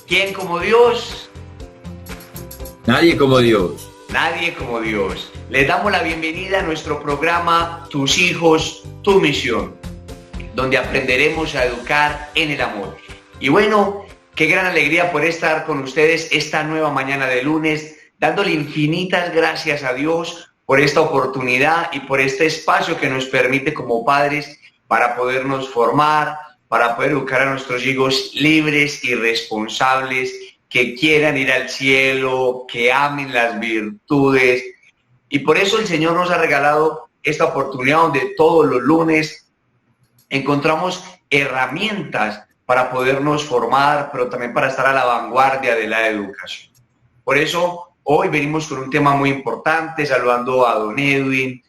¿Quién como Dios? Nadie como Dios. Nadie como Dios. Les damos la bienvenida a nuestro programa Tus hijos, tu misión, donde aprenderemos a educar en el amor. Y bueno, qué gran alegría poder estar con ustedes esta nueva mañana de lunes, dándole infinitas gracias a Dios por esta oportunidad y por este espacio que nos permite como padres para podernos formar, para poder educar a nuestros hijos libres y responsables, que quieran ir al cielo, que amen las virtudes. Y por eso el Señor nos ha regalado esta oportunidad donde todos los lunes encontramos herramientas para podernos formar, pero también para estar a la vanguardia de la educación. Por eso hoy venimos con un tema muy importante, saludando a don Edwin,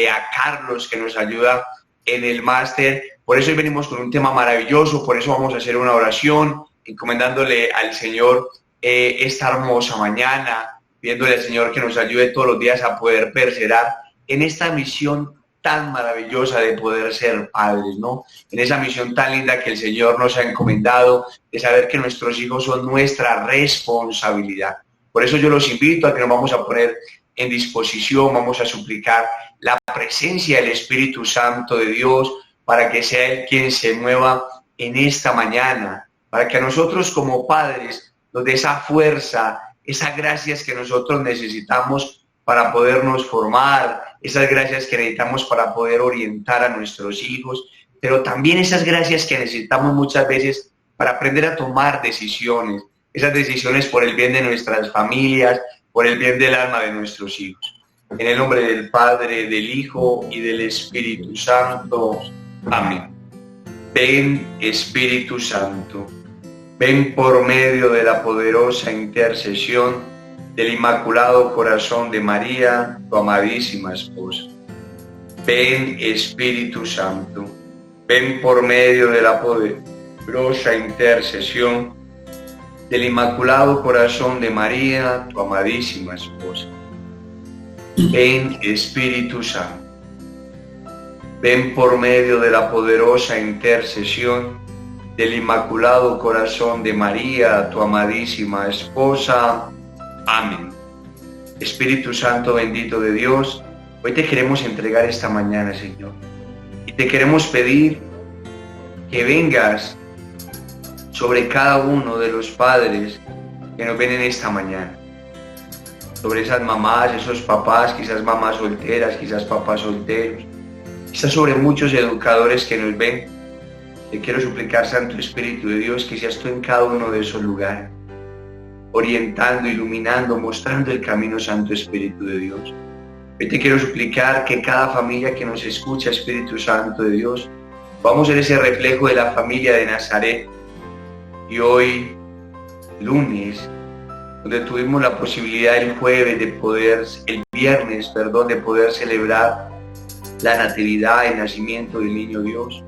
a Carlos, que nos ayuda en el máster. Por eso hoy venimos con un tema maravilloso, por eso vamos a hacer una oración, encomendándole al Señor esta hermosa mañana, pidiéndole al Señor que nos ayude todos los días a poder perseverar en esta misión tan maravillosa de poder ser padres, ¿no? En esa misión tan linda que el Señor nos ha encomendado, de saber que nuestros hijos son nuestra responsabilidad. Por eso yo los invito a que nos vamos a poner en disposición, vamos a suplicar la presencia del Espíritu Santo de Dios para que sea Él quien se mueva en esta mañana, para que a nosotros como padres nos dé esa fuerza, esas gracias que nosotros necesitamos para podernos formar, esas gracias que necesitamos para poder orientar a nuestros hijos, pero también esas gracias que necesitamos muchas veces para aprender a tomar decisiones, esas decisiones por el bien de nuestras familias, por el bien del alma de nuestros hijos. En el nombre del Padre, del Hijo y del Espíritu Santo. Amén. Ven, Espíritu Santo, ven por medio de la poderosa intercesión del Inmaculado Corazón de María, tu amadísima esposa. Ven, Espíritu Santo, ven por medio de la poderosa intercesión del Inmaculado Corazón de María, tu amadísima esposa. Ven, Espíritu Santo, ven por medio de la poderosa intercesión del Inmaculado Corazón de María, tu amadísima esposa. Amén. Espíritu Santo bendito de Dios, hoy te queremos entregar esta mañana, Señor, y te queremos pedir que vengas sobre cada uno de los padres que nos ven en esta mañana, sobre esas mamás, esos papás, quizás mamás solteras, quizás papás solteros, quizás sobre muchos educadores que nos ven. Te quiero suplicar, Santo Espíritu de Dios, que seas tú en cada uno de esos lugares, orientando, iluminando, mostrando el camino, Santo Espíritu de Dios. Hoy te quiero suplicar que cada familia que nos escucha, Espíritu Santo de Dios, vamos a ser ese reflejo de la familia de Nazaret. Y hoy, lunes, donde tuvimos la posibilidad el viernes, de poder celebrar la natividad, el nacimiento del niño Dios.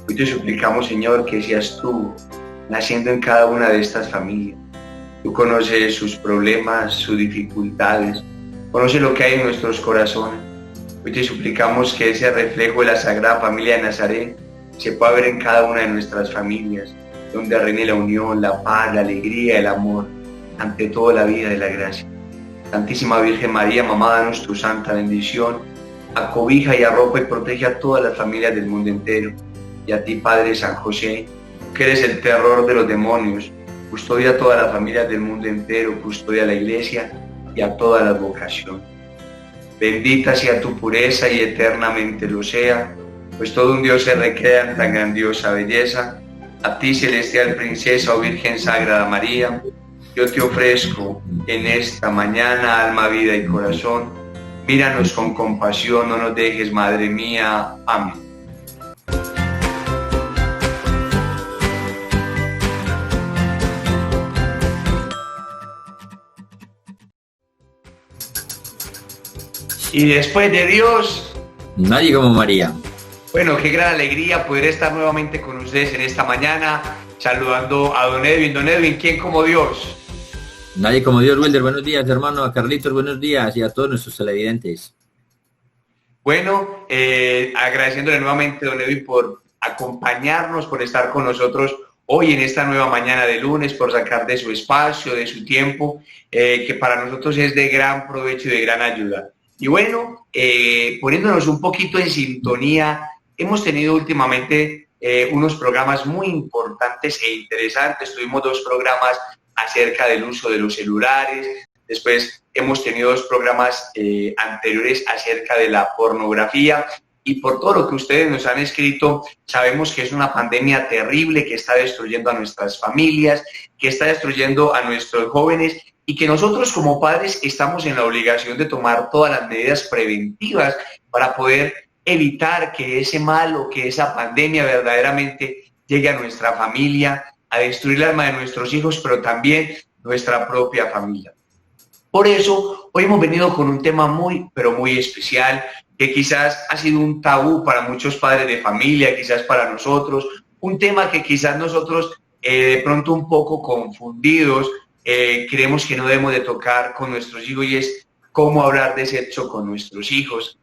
Hoy te suplicamos, Señor, que seas tú naciendo en cada una de estas familias. Tú conoces sus problemas, sus dificultades, conoces lo que hay en nuestros corazones. Hoy te suplicamos que ese reflejo de la Sagrada Familia de Nazaret se pueda ver en cada una de nuestras familias, donde reine la unión, la paz, la alegría, el amor, ante todo la vida de la gracia. Santísima Virgen María, mamá, danos tu santa bendición, acobija y arropa y protege a todas las familias del mundo entero. Y a ti, Padre San José, que eres el terror de los demonios, custodia a todas las familias del mundo entero, custodia a la Iglesia y a todas las vocaciones. Bendita sea tu pureza y eternamente lo sea, pues todo un Dios se recrea en tan grandiosa belleza. A ti, celestial princesa o Virgen Sagrada María, yo te ofrezco en esta mañana alma, vida y corazón. Míranos con compasión, no nos dejes, Madre mía. Amén. Y después de Dios, nadie como María. Bueno, qué gran alegría poder estar nuevamente con ustedes en esta mañana, saludando a don Edwin. Don Edwin, ¿quién como Dios? Nadie como Dios. Wilder, buenos días, hermano. A Carlitos, buenos días, y a todos nuestros televidentes. Bueno, agradeciéndole nuevamente, don Edwin, por acompañarnos, por estar con nosotros hoy en esta nueva mañana de lunes, por sacar de su espacio, de su tiempo, que para nosotros es de gran provecho y de gran ayuda. Y bueno, poniéndonos un poquito en sintonía, hemos tenido últimamente unos programas muy importantes e interesantes. Tuvimos 2 programas acerca del uso de los celulares, después hemos tenido 2 programas anteriores acerca de la pornografía, y por todo lo que ustedes nos han escrito, sabemos que es una pandemia terrible que está destruyendo a nuestras familias, que está destruyendo a nuestros jóvenes, y que nosotros como padres estamos en la obligación de tomar todas las medidas preventivas para poder evitar que ese mal o que esa pandemia verdaderamente llegue a nuestra familia, a destruir el alma de nuestros hijos, pero también nuestra propia familia. Por eso, hoy hemos venido con un tema muy, pero muy especial, que quizás ha sido un tabú para muchos padres de familia, quizás para nosotros, un tema que quizás nosotros de pronto un poco confundidos, creemos que no debemos de tocar con nuestros hijos, y es cómo hablar de sexo con nuestros hijos,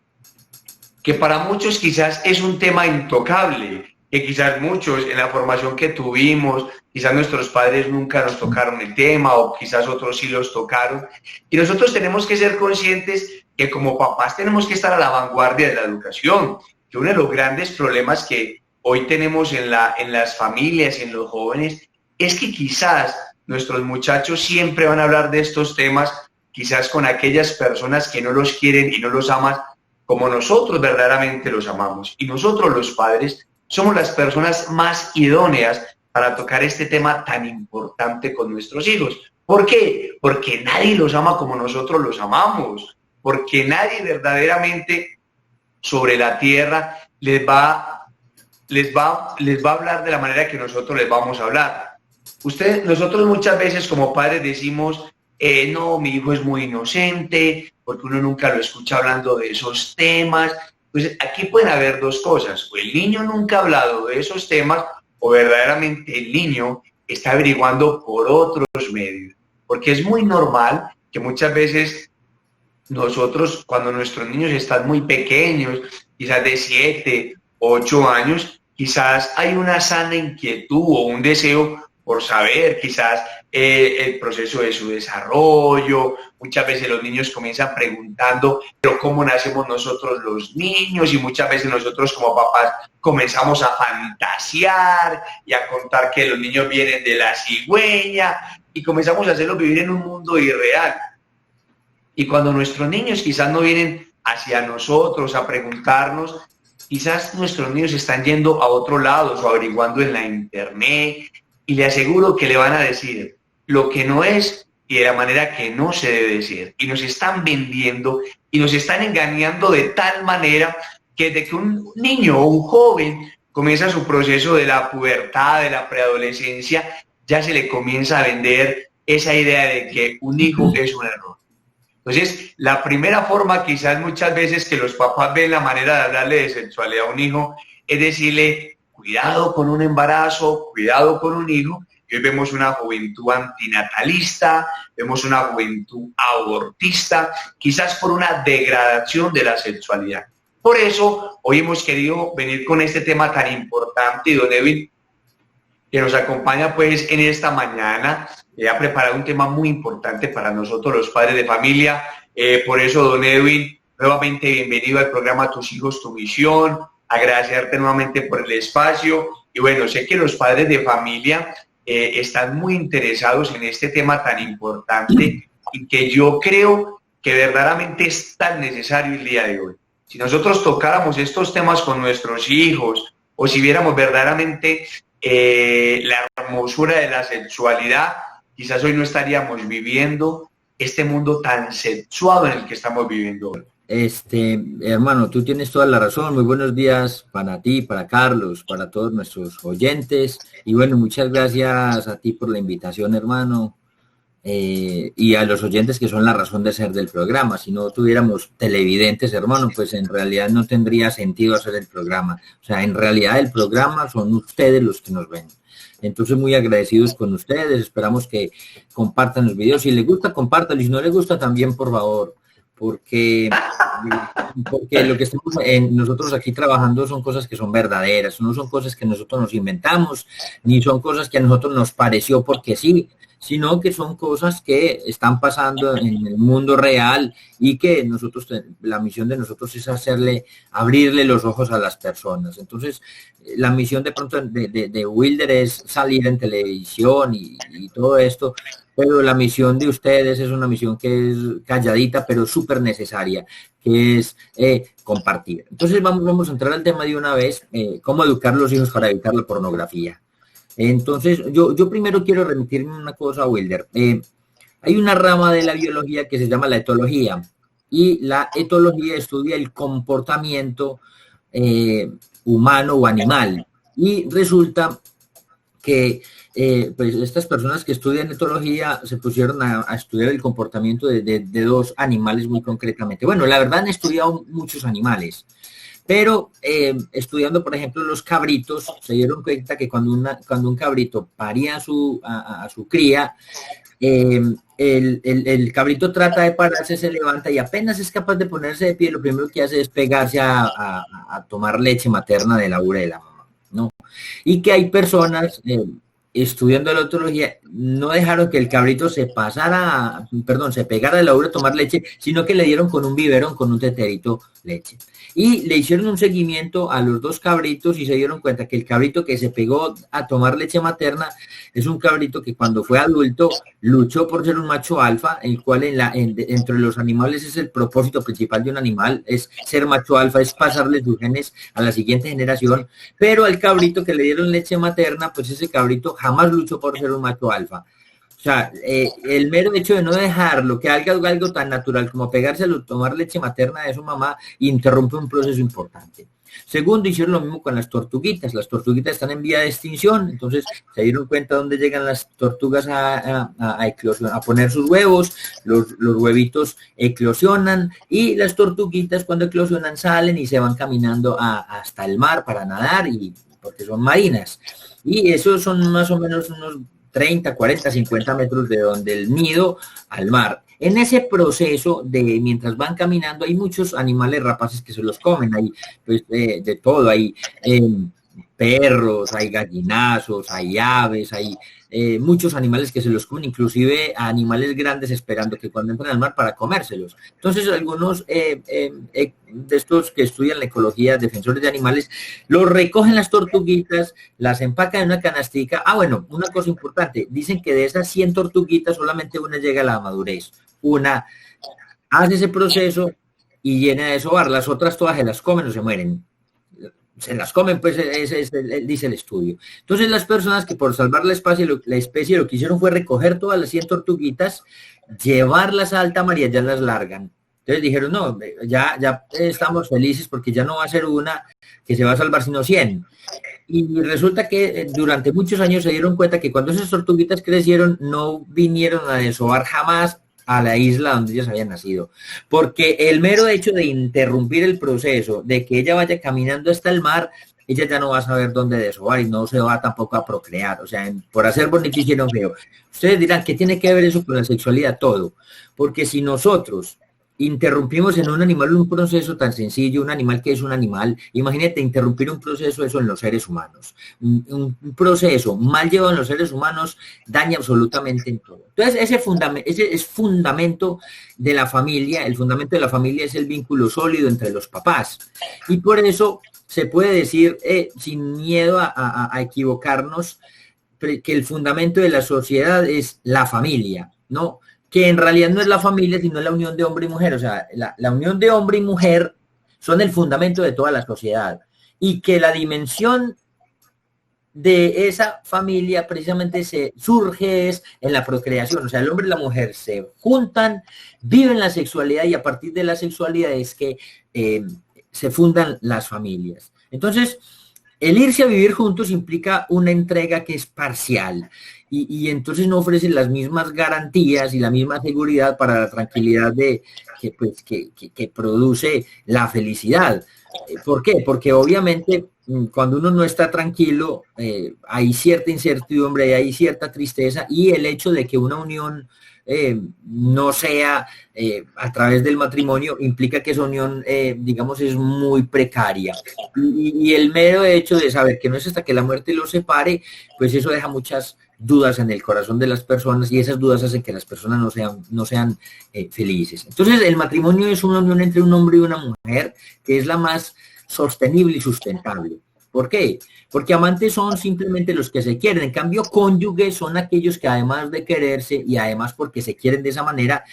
que para muchos quizás es un tema intocable, que quizás muchos en la formación que tuvimos, quizás nuestros padres nunca nos tocaron el tema, o quizás otros sí los tocaron, y nosotros tenemos que ser conscientes que como papás tenemos que estar a la vanguardia de la educación, que uno de los grandes problemas que hoy tenemos en las familias y en los jóvenes es que quizás nuestros muchachos siempre van a hablar de estos temas, quizás con aquellas personas que no los quieren y no los aman como nosotros verdaderamente los amamos. Y nosotros los padres somos las personas más idóneas para tocar este tema tan importante con nuestros hijos. ¿Por qué? Porque nadie los ama como nosotros los amamos, porque nadie verdaderamente sobre la tierra les va a hablar de la manera que nosotros les vamos a hablar. Nosotros muchas veces como padres decimos, no, mi hijo es muy inocente, porque uno nunca lo escucha hablando de esos temas. Pues aquí pueden haber 2 cosas: o el niño nunca ha hablado de esos temas, o verdaderamente el niño está averiguando por otros medios. Porque es muy normal que muchas veces nosotros, cuando nuestros niños están muy pequeños, quizás de 7, 8 años, quizás hay una sana inquietud o un deseo por saber quizás el proceso de su desarrollo. Muchas veces los niños comienzan preguntando, pero ¿cómo nacemos nosotros los niños? Y muchas veces nosotros como papás comenzamos a fantasear y a contar que los niños vienen de la cigüeña, y comenzamos a hacerlos vivir en un mundo irreal. Y cuando nuestros niños quizás no vienen hacia nosotros a preguntarnos, quizás nuestros niños están yendo a otro lado o averiguando en la internet, y le aseguro que le van a decir lo que no es y de la manera que no se debe decir. Y nos están vendiendo y nos están engañando de tal manera que desde que un niño o un joven comienza su proceso de la pubertad, de la preadolescencia, ya se le comienza a vender esa idea de que un hijo es un error. Entonces, la primera forma quizás muchas veces que los papás ven la manera de hablarle de sexualidad a un hijo es decirle, cuidado con un embarazo, cuidado con un hijo. Y hoy vemos una juventud antinatalista, vemos una juventud abortista, quizás por una degradación de la sexualidad. Por eso, hoy hemos querido venir con este tema tan importante, y don Edwin, que nos acompaña pues en esta mañana, ha preparado un tema muy importante para nosotros los padres de familia. Por eso, don Edwin, nuevamente bienvenido al programa Tus Hijos, Tu Misión. Agradecerte nuevamente por el espacio. Y bueno, sé que los padres de familia están muy interesados en este tema tan importante, y que yo creo que verdaderamente es tan necesario el día de hoy. Si nosotros tocáramos estos temas con nuestros hijos, o si viéramos verdaderamente la hermosura de la sexualidad, quizás hoy no estaríamos viviendo este mundo tan sexuado en el que estamos viviendo hoy. Hermano, tú tienes toda la razón. Muy buenos días para ti, para Carlos, para todos nuestros oyentes. Y bueno, muchas gracias a ti por la invitación, hermano. Y a los oyentes, que son la razón de ser del programa. Si no tuviéramos televidentes, hermano, pues en realidad no tendría sentido hacer el programa. O sea, en realidad el programa son ustedes los que nos ven. Entonces, muy agradecidos con ustedes. Esperamos que compartan los videos. Si les gusta, compártanlo. Y si no les gusta, también, por favor, porque, porque lo que estamos nosotros aquí trabajando son cosas que son verdaderas, no son cosas que nosotros nos inventamos, ni son cosas que a nosotros nos pareció porque sí, sino que son cosas que están pasando en el mundo real y que nosotros, la misión de nosotros es abrirle los ojos a las personas. Entonces, la misión de pronto de Wilder es salir en televisión y todo esto, pero la misión de ustedes es una misión que es calladita, pero súper necesaria, que es compartir. Entonces, vamos a entrar al tema de una vez, cómo educar a los hijos para evitar la pornografía. Entonces, yo primero quiero remitirme una cosa a Wilder. Hay una rama de la biología que se llama la etología, y la etología estudia el comportamiento humano o animal. Y resulta que pues estas personas que estudian etología se pusieron a estudiar el comportamiento de dos animales muy concretamente. Bueno, la verdad han estudiado muchos animales. Pero estudiando, por ejemplo, los cabritos, se dieron cuenta que cuando un cabrito paría a su cría, el cabrito trata de pararse, se levanta y apenas es capaz de ponerse de pie, lo primero que hace es pegarse a tomar leche materna de la ubre de la mamá, ¿no? Y que hay personas estudiando la etología, no dejaron que el cabrito se pegara de la ubre a tomar leche, sino que le dieron con un biberón, con un teterito leche. Y le hicieron un seguimiento a los dos cabritos y se dieron cuenta que el cabrito que se pegó a tomar leche materna es un cabrito que cuando fue adulto luchó por ser un macho alfa, el cual entre los animales es el propósito principal de un animal, es ser macho alfa, es pasarle sus genes a la siguiente generación, pero al cabrito que le dieron leche materna, pues ese cabrito jamás luchó por ser un macho alfa. O sea, el mero hecho de no dejarlo, que haga algo tan natural como pegárselo, tomar leche materna de su mamá, interrumpe un proceso importante. Segundo, hicieron lo mismo con las tortuguitas. Las tortuguitas están en vía de extinción, entonces se dieron cuenta dónde llegan las tortugas a poner sus huevos, los huevitos eclosionan y las tortuguitas cuando eclosionan salen y se van caminando hasta el mar para nadar, porque son marinas. Y esos son más o menos unos 30, 40, 50 metros de donde el nido al mar. En ese proceso mientras van caminando hay muchos animales rapaces que se los comen, hay pues, de todo, hay perros, hay gallinazos, hay aves, hay muchos animales que se los comen, inclusive animales grandes esperando que cuando entran al mar para comérselos. Entonces algunos de estos que estudian la ecología, defensores de animales, los recogen las tortuguitas, las empacan en una canastica. Bueno, una cosa importante, dicen que de esas 100 tortuguitas solamente una llega a la madurez, una hace ese proceso y llena de sobar, las otras todas se las comen o se mueren. Se las comen, pues dice el estudio. Entonces las personas que por salvar la especie lo que hicieron fue recoger todas las 100 tortuguitas, llevarlas a alta mar y ya las largan. Entonces dijeron, no, ya estamos felices porque ya no va a ser una que se va a salvar, sino 100. Y resulta que durante muchos años se dieron cuenta que cuando esas tortuguitas crecieron, no vinieron a desovar jamás a la isla donde ellas habían nacido, porque el mero hecho de interrumpir el proceso, de que ella vaya caminando hasta el mar, ella ya no va a saber dónde desovar y no se va tampoco a procrear, o sea, por hacer bonito hicieron feo. Ustedes dirán, ¿qué tiene que ver eso con la sexualidad? Todo, porque si nosotros interrumpimos en un animal un proceso tan sencillo, un animal que es un animal, imagínate interrumpir un proceso eso en los seres humanos. Un proceso mal llevado en los seres humanos daña absolutamente en todo. Entonces, ese es fundamento de la familia. El fundamento de la familia es el vínculo sólido entre los papás. Y por eso se puede decir, sin miedo a equivocarnos, que el fundamento de la sociedad es la familia, ¿no? Que en realidad no es la familia, sino la unión de hombre y mujer. O sea, la unión de hombre y mujer son el fundamento de toda la sociedad. Y que la dimensión de esa familia precisamente surge en la procreación. O sea, el hombre y la mujer se juntan, viven la sexualidad y a partir de la sexualidad es que se fundan las familias. Entonces, el irse a vivir juntos implica una entrega que es parcial. Y entonces no ofrecen las mismas garantías y la misma seguridad para la tranquilidad que produce la felicidad. ¿Por qué? Porque obviamente cuando uno no está tranquilo, hay cierta incertidumbre, hay cierta tristeza, y el hecho de que una unión no sea a través del matrimonio implica que esa unión, digamos, es muy precaria. Y el mero hecho de saber que no es hasta que la muerte los separe, pues eso deja muchas dudas en el corazón de las personas, y esas dudas hacen que las personas no sean felices. Entonces, el matrimonio es una unión entre un hombre y una mujer que es la más sostenible y sustentable. ¿Por qué? Porque amantes son simplemente los que se quieren. En cambio, cónyuges son aquellos que, además de quererse y además porque se quieren de esa manera,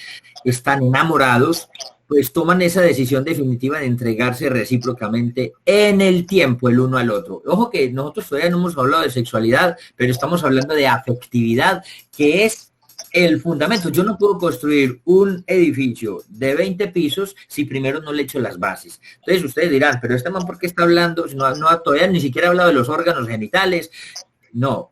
están enamorados, pues toman esa decisión definitiva de entregarse recíprocamente en el tiempo el uno al otro. Ojo que nosotros todavía no hemos hablado de sexualidad, pero estamos hablando de afectividad, que es el fundamento. Yo no puedo construir un edificio de 20 pisos si primero no le echo las bases. Entonces ustedes dirán, pero este man, ¿por qué está hablando? No, todavía ni siquiera ha hablado de los órganos genitales. No,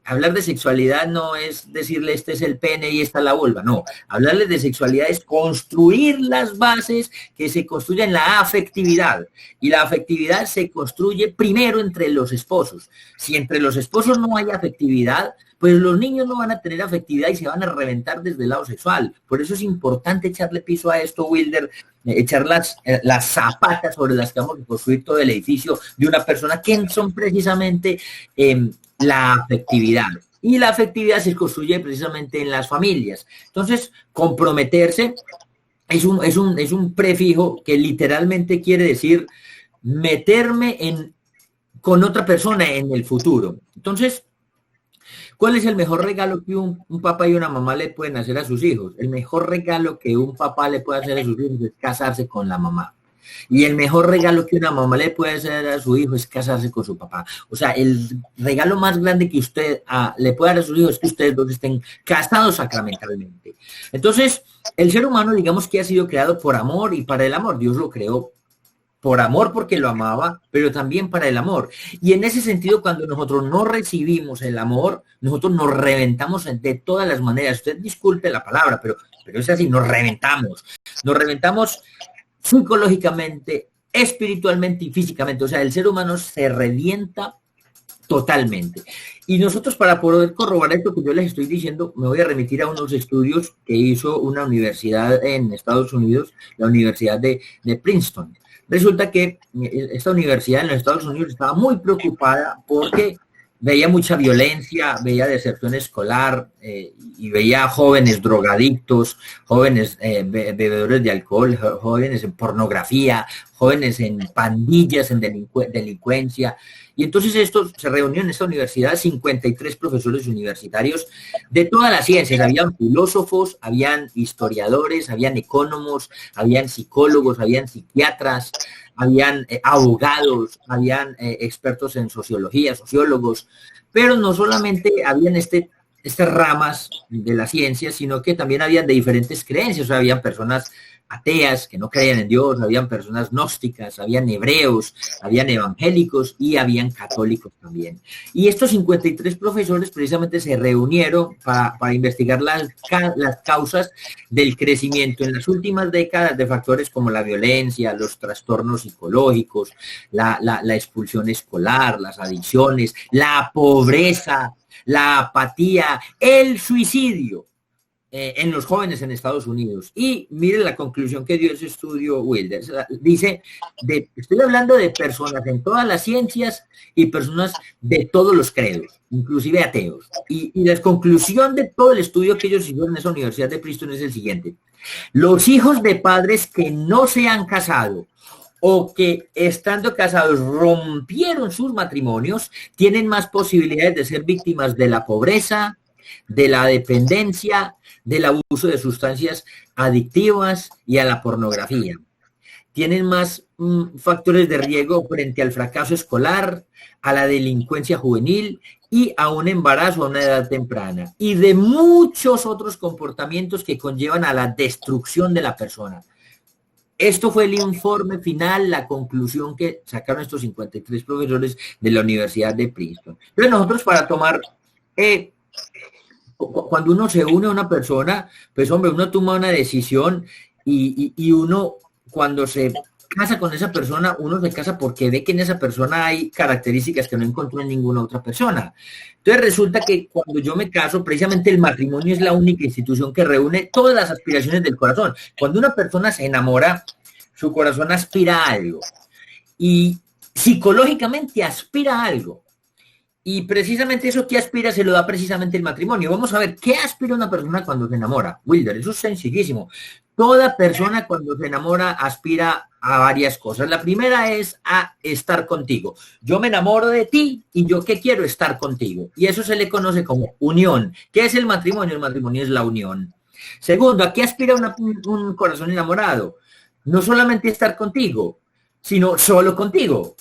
hablar de sexualidad no es decirle este es el pene y esta la vulva. No, hablarles de sexualidad es construir las bases que se construyen la afectividad. Y la afectividad se construye primero entre los esposos. Si entre los esposos no hay afectividad, pues los niños no van a tener afectividad y se van a reventar desde el lado sexual. Por eso es importante echarle piso a esto, Wilder, echar las zapatas sobre las que vamos a construir todo el edificio de una persona, que son precisamente la afectividad. Y la afectividad se construye precisamente en las familias. Entonces, comprometerse es un prefijo que literalmente quiere decir meterme con otra persona en el futuro. Entonces, ¿cuál es el mejor regalo que un papá y una mamá le pueden hacer a sus hijos? El mejor regalo que un papá le puede hacer a sus hijos es casarse con la mamá. Y el mejor regalo que una mamá le puede hacer a su hijo es casarse con su papá. O sea, el regalo más grande que usted le puede dar a sus hijos es que ustedes dos estén casados sacramentalmente. Entonces, el ser humano, digamos que ha sido creado por amor y para el amor. Dios lo creó por amor porque lo amaba, pero también para el amor. Y en ese sentido, cuando nosotros no recibimos el amor, nosotros nos reventamos de todas las maneras. Usted disculpe la palabra, pero es así, nos reventamos. Nos reventamos psicológicamente, espiritualmente y físicamente. O sea, el ser humano se revienta totalmente. Y nosotros, para poder corroborar esto que yo les estoy diciendo, me voy a remitir a unos estudios que hizo una universidad en Estados Unidos, la Universidad de Princeton. Resulta que esta universidad en los Estados Unidos estaba muy preocupada porque veía mucha violencia, veía deserción escolar y veía jóvenes drogadictos, jóvenes bebedores de alcohol, jóvenes en pornografía, jóvenes en pandillas, en delincuencia. Y entonces se reunió en esta universidad 53 profesores universitarios de todas las ciencias. Habían filósofos, habían historiadores, habían economos, habían psicólogos, habían psiquiatras, habían abogados, habían expertos en sociología, sociólogos, pero no solamente habían estas ramas de la ciencia, sino que también habían de diferentes creencias. O sea, habían personas ateas que no creían en Dios, habían personas gnósticas, habían hebreos, habían evangélicos y habían católicos también. Y estos 53 profesores precisamente se reunieron para investigar las causas del crecimiento en las últimas décadas de factores como la violencia, los trastornos psicológicos, la expulsión escolar, las adicciones, la pobreza, la apatía, el suicidio en los jóvenes en Estados Unidos. Y miren la conclusión que dio ese estudio Wilder. Dice, estoy hablando de personas en todas las ciencias y personas de todos los credos, inclusive ateos. Y la conclusión de todo el estudio que ellos hicieron en esa Universidad de Princeton es el siguiente: los hijos de padres que no se han casado o que estando casados rompieron sus matrimonios tienen más posibilidades de ser víctimas de la pobreza, de la dependencia, del abuso de sustancias adictivas y a la pornografía. Tienen más factores de riesgo frente al fracaso escolar, a la delincuencia juvenil y a un embarazo a una edad temprana, y de muchos otros comportamientos que conllevan a la destrucción de la persona. Esto fue el informe final, la conclusión que sacaron estos 53 profesores de la Universidad de Princeton. Pero nosotros, para tomar cuando uno se une a una persona, pues hombre, uno toma una decisión y uno, cuando se casa con esa persona, uno se casa porque ve que en esa persona hay características que no encontró en ninguna otra persona. Entonces resulta que cuando yo me caso, precisamente el matrimonio es la única institución que reúne todas las aspiraciones del corazón. Cuando una persona se enamora, su corazón aspira a algo y psicológicamente aspira a algo. Y precisamente eso que aspira se lo da precisamente el matrimonio. Vamos a ver, ¿qué aspira una persona cuando se enamora? Wilder, eso es sencillísimo. Toda persona cuando se enamora aspira a varias cosas. La primera es a estar contigo. Yo me enamoro de ti y yo ¿qué quiero? Estar contigo. Y eso se le conoce como unión. ¿Qué es el matrimonio? El matrimonio es la unión. Segundo, ¿a qué aspira un corazón enamorado? No solamente estar contigo, sino solo contigo.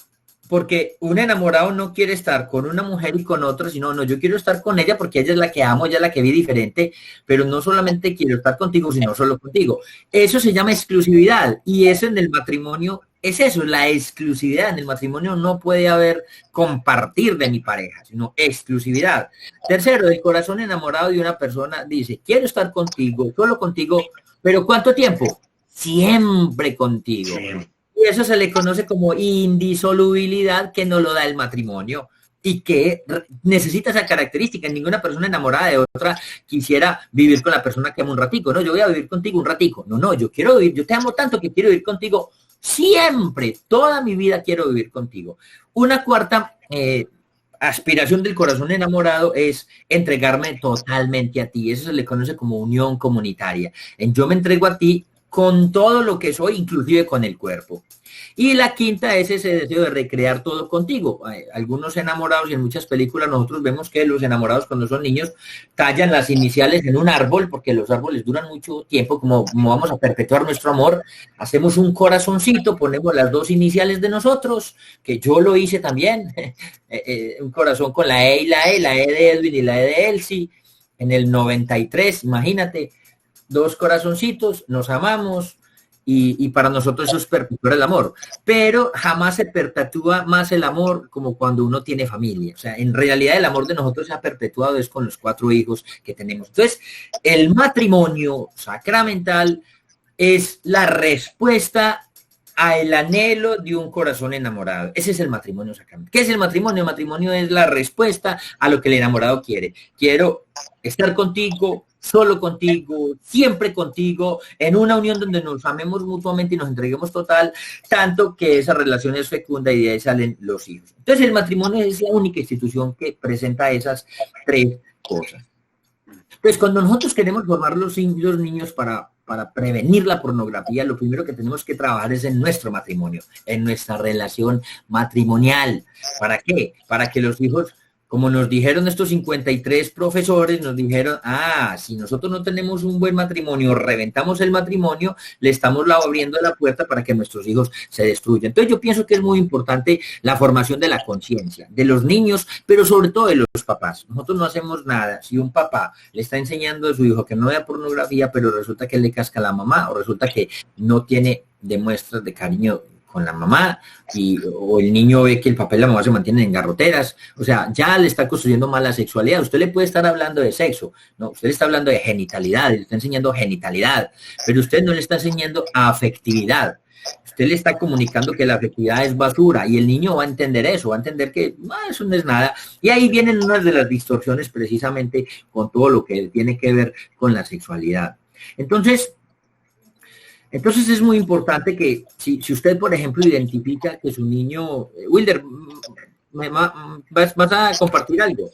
Porque un enamorado no quiere estar con una mujer y con otra, sino, no, yo quiero estar con ella porque ella es la que amo, ella es la que vi diferente, pero no solamente quiero estar contigo, sino solo contigo. Eso se llama exclusividad y eso en el matrimonio es eso, la exclusividad. En el matrimonio no puede haber compartir de mi pareja, sino exclusividad. Tercero, el corazón enamorado de una persona dice, quiero estar contigo, solo contigo, pero ¿cuánto tiempo? Siempre contigo. Sí. Y eso se le conoce como indisolubilidad, que no lo da el matrimonio y que necesita esa característica. Ninguna persona enamorada de otra quisiera vivir con la persona que ama un ratico. No, yo voy a vivir contigo un ratico. No, yo quiero vivir, yo te amo tanto que quiero vivir contigo siempre, toda mi vida quiero vivir contigo. Una cuarta aspiración del corazón enamorado es entregarme totalmente a ti. Eso se le conoce como unión comunitaria. Yo me entrego a ti con todo lo que soy, inclusive con el cuerpo. Y la quinta es ese deseo de recrear todo contigo. Algunos enamorados, y en muchas películas nosotros vemos que los enamorados cuando son niños tallan las iniciales en un árbol, porque los árboles duran mucho tiempo, como vamos a perpetuar nuestro amor. Hacemos un corazoncito, ponemos las dos iniciales de nosotros, que yo lo hice también, un corazón con la E y la E de Edwin y la E de Elsie, en el 93, imagínate. Dos corazoncitos, nos amamos y para nosotros eso es perpetuar el amor, pero jamás se perpetúa más el amor como cuando uno tiene familia. O sea, en realidad el amor de nosotros se ha perpetuado es con los 4 hijos que tenemos. Entonces, el matrimonio sacramental es la respuesta al anhelo de un corazón enamorado. Ese es el matrimonio sacramental. ¿Qué es el matrimonio? El matrimonio es la respuesta a lo que el enamorado quiere. Quiero estar contigo, solo contigo, siempre contigo, en una unión donde nos amemos mutuamente y nos entreguemos total, tanto que esa relación es fecunda y de ahí salen los hijos. Entonces el matrimonio es la única institución que presenta esas 3 cosas. Entonces cuando nosotros queremos formar los niños para prevenir la pornografía, lo primero que tenemos que trabajar es en nuestro matrimonio, en nuestra relación matrimonial. ¿Para qué? Para que los hijos, como nos dijeron estos 53 profesores, nos dijeron, si nosotros no tenemos un buen matrimonio, reventamos el matrimonio, le estamos abriendo la puerta para que nuestros hijos se destruyan. Entonces yo pienso que es muy importante la formación de la conciencia, de los niños, pero sobre todo de los papás. Nosotros no hacemos nada. Si un papá le está enseñando a su hijo que no vea pornografía, pero resulta que le casca a la mamá, o resulta que no tiene demuestras de cariño con la mamá, o el niño ve que el papá y la mamá se mantienen en garroteras, o sea, ya le está construyendo mal la sexualidad. Usted le puede estar hablando de sexo, no, usted le está hablando de genitalidad, le está enseñando genitalidad, pero usted no le está enseñando afectividad. Usted le está comunicando que la afectividad es basura y el niño va a entender eso, va a entender que eso no es nada. Y ahí vienen unas de las distorsiones precisamente con todo lo que tiene que ver con la sexualidad. Entonces es muy importante que si usted, por ejemplo, identifica que su niño... Wilder, ¿vas a compartir algo?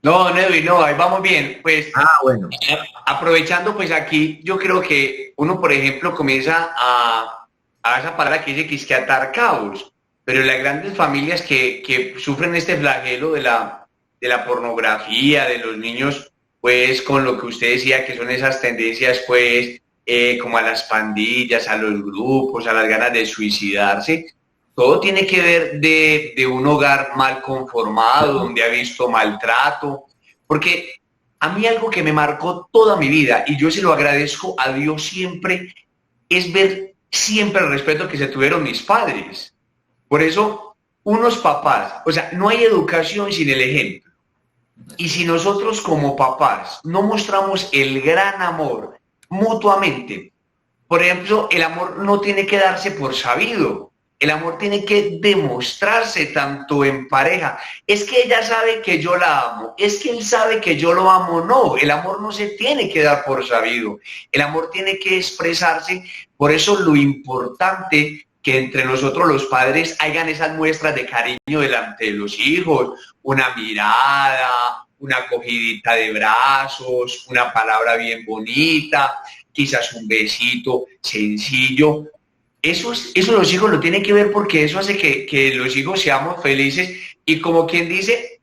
No, Nedwin, no, ahí vamos bien. Pues, bueno. Aprovechando, pues aquí yo creo que uno, por ejemplo, comienza a esa palabra que dice que es que atar cabos, pero las grandes familias que sufren este flagelo de la pornografía, de los niños, pues con lo que usted decía, que son esas tendencias, pues, como a las pandillas, a los grupos, a las ganas de suicidarse. Todo tiene que ver de un hogar mal conformado, donde ha visto maltrato, porque a mí algo que me marcó toda mi vida, y yo se lo agradezco a Dios siempre, es ver siempre el respeto que se tuvieron mis padres. Por eso, unos papás, o sea, no hay educación sin el ejemplo. Y si nosotros como papás no mostramos el gran amor mutuamente, Por ejemplo, el amor no tiene que darse por sabido. El amor tiene que demostrarse tanto en pareja. Es que ella sabe que yo la amo. Es que él sabe que yo lo amo. No, el amor no se tiene que dar por sabido. El amor tiene que expresarse. Por eso lo importante que entre nosotros los padres hayan esas muestras de cariño delante de los hijos. Una mirada, una cogidita de brazos, una palabra bien bonita, quizás un besito sencillo. Eso los hijos lo tienen que ver porque eso hace que los hijos seamos felices y como quien dice,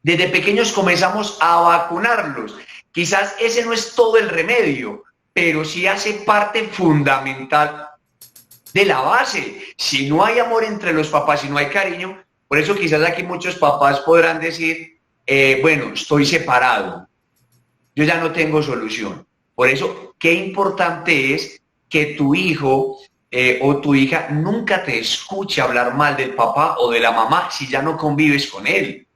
desde pequeños comenzamos a vacunarlos. Quizás ese no es todo el remedio, pero sí hace parte fundamental de la base. Si no hay amor entre los papás, si no hay cariño, por eso quizás aquí muchos papás podrán decir, bueno, estoy separado, yo ya no tengo solución. Por eso, qué importante es que tu hijo o tu hija nunca te escuche hablar mal del papá o de la mamá si ya no convives con él.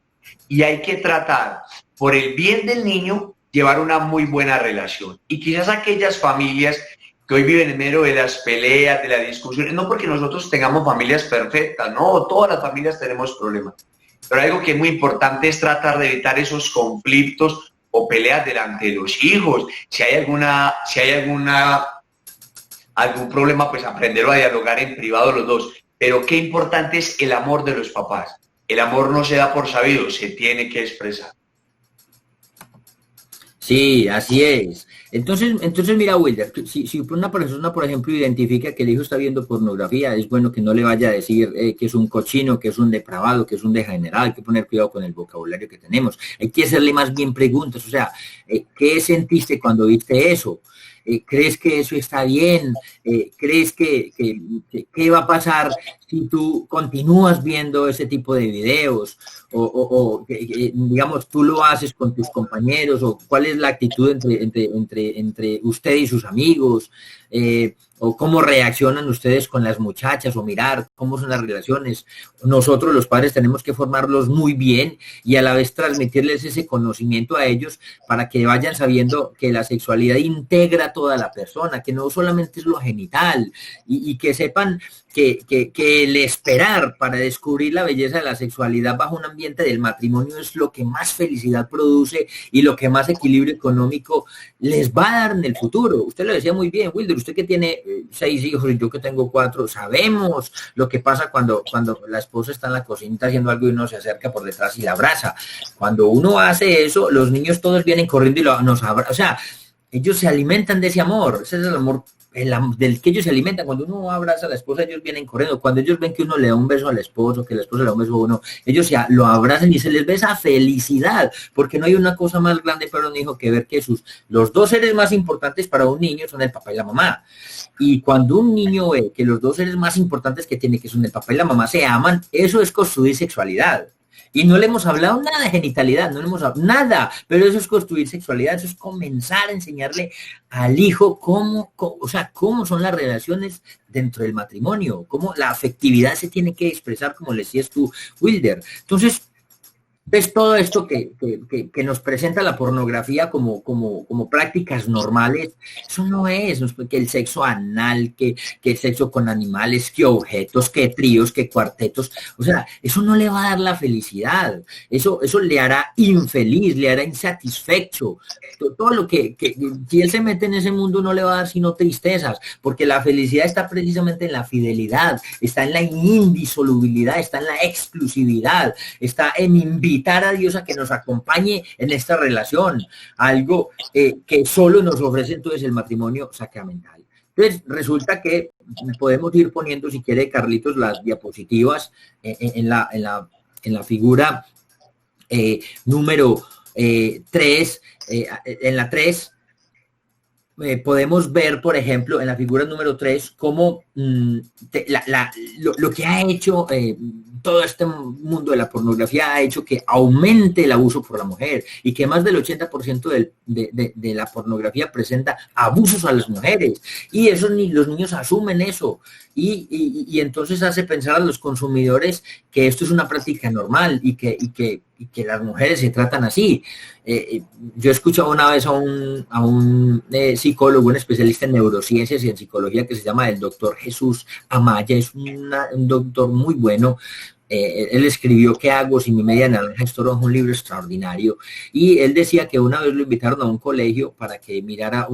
Y hay que tratar, por el bien del niño, llevar una muy buena relación. Y quizás aquellas familias que hoy viven en medio de las peleas, de las discusiones, no porque nosotros tengamos familias perfectas, no, todas las familias tenemos problemas. Pero algo que es muy importante es tratar de evitar esos conflictos o peleas delante de los hijos. Si hay algún problema, pues aprenderlo a dialogar en privado los dos. Pero qué importante es el amor de los papás. El amor no se da por sabido, se tiene que expresar. Sí, así es. Entonces mira, Wilder, si una persona, por ejemplo, identifica que el hijo está viendo pornografía, es bueno que no le vaya a decir que es un cochino, que es un depravado, que es un degenerado. Hay que poner cuidado con el vocabulario que tenemos. Hay que hacerle más bien preguntas, o sea, ¿qué sentiste cuando viste eso? ¿Crees que eso está bien? ¿Crees que qué va a pasar si tú continúas viendo ese tipo de videos? Digamos, tú lo haces con tus compañeros, o cuál es la actitud entre usted y sus amigos, o cómo reaccionan ustedes con las muchachas, o mirar cómo son las relaciones. Nosotros los padres tenemos que formarlos muy bien y a la vez transmitirles ese conocimiento a ellos para que vayan sabiendo que la sexualidad integra toda la persona, que no solamente es lo genital, y que sepan que el esperar para descubrir la belleza de la sexualidad bajo un ambiente del matrimonio es lo que más felicidad produce y lo que más equilibrio económico les va a dar en el futuro. Usted lo decía muy bien, Wilder, usted que tiene 6 hijos y yo que tengo 4, sabemos lo que pasa cuando la esposa está en la cocina haciendo algo y uno se acerca por detrás y la abraza. Cuando uno hace eso, los niños todos vienen corriendo y nos abrazan. O sea, ellos se alimentan de ese amor, ese es el amor del que ellos se alimentan. Cuando uno abraza a la esposa, ellos vienen corriendo. Cuando ellos ven que uno le da un beso al esposo, que la esposa le da un beso a uno, ellos lo abrazan y se les ve esa felicidad, porque no hay una cosa más grande para un hijo que ver que los dos seres más importantes para un niño son el papá y la mamá. Y cuando un niño ve que los dos seres más importantes que tiene, que son el papá y la mamá, se aman, eso es construir sexualidad. Y no le hemos hablado nada de genitalidad, no le hemos hablado nada, pero eso es construir sexualidad, eso es comenzar a enseñarle al hijo cómo son las relaciones dentro del matrimonio, cómo la afectividad se tiene que expresar, como le decías tú, Wilder. Entonces, ves todo esto que nos presenta la pornografía como prácticas normales. Eso no es que el sexo anal, que el sexo con animales, que objetos, que tríos, que cuartetos. O sea, eso no le va a dar la felicidad. Eso le hará infeliz, le hará insatisfecho. Todo lo que si él se mete en ese mundo no le va a dar sino tristezas, porque la felicidad está precisamente en la fidelidad, está en la indisolubilidad, está en la exclusividad, está en invitar a Dios a que nos acompañe en esta relación, algo que solo nos ofrece entonces el matrimonio sacramental. Entonces resulta que podemos ir poniendo, si quiere Carlitos, las diapositivas en la figura número 3, en la 3, podemos ver, por ejemplo, en la figura número 3, cómo lo que ha hecho todo este mundo de la pornografía ha hecho que aumente el abuso por la mujer y que más del 80% de la pornografía presenta abusos a las mujeres. Y los niños asumen eso. Y entonces hace pensar a los consumidores que esto es una práctica normal y que que las mujeres se tratan así. Yo escuchaba una vez a un psicólogo, un especialista en neurociencias y en psicología que se llama el doctor Jesús Amaya, es un doctor muy bueno. Él escribió ¿Qué hago si mi media naranja es toronja? Un libro extraordinario, y él decía que una vez lo invitaron a un colegio para que mirara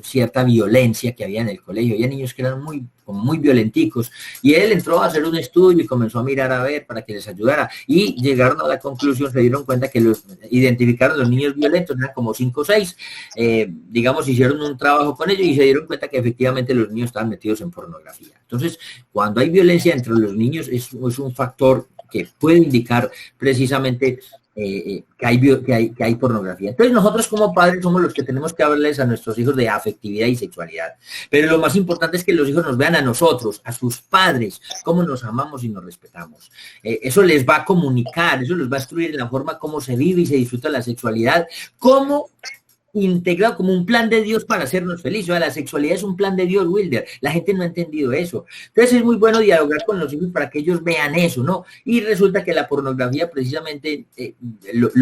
cierta violencia que había en el colegio. Había niños que eran muy violenticos, y él entró a hacer un estudio y comenzó a mirar a ver para que les ayudara, y llegaron a la conclusión, se dieron cuenta que identificaron los niños violentos, eran como 5 o 6, digamos, hicieron un trabajo con ellos y se dieron cuenta que efectivamente los niños estaban metidos en pornografía. Entonces, cuando hay violencia entre los niños es un factor que puede indicar precisamente que hay pornografía. Entonces nosotros como padres somos los que tenemos que hablarles a nuestros hijos de afectividad y sexualidad. Pero lo más importante es que los hijos nos vean a nosotros, a sus padres, cómo nos amamos y nos respetamos. Eso les va a comunicar, eso les va a instruir en la forma como se vive y se disfruta la sexualidad, cómo integrado como un plan de Dios para hacernos felices. O sea, la sexualidad es un plan de Dios, Wilder. La gente no ha entendido eso. Entonces es muy bueno dialogar con los hijos para que ellos vean eso, ¿no? Y resulta que la pornografía precisamente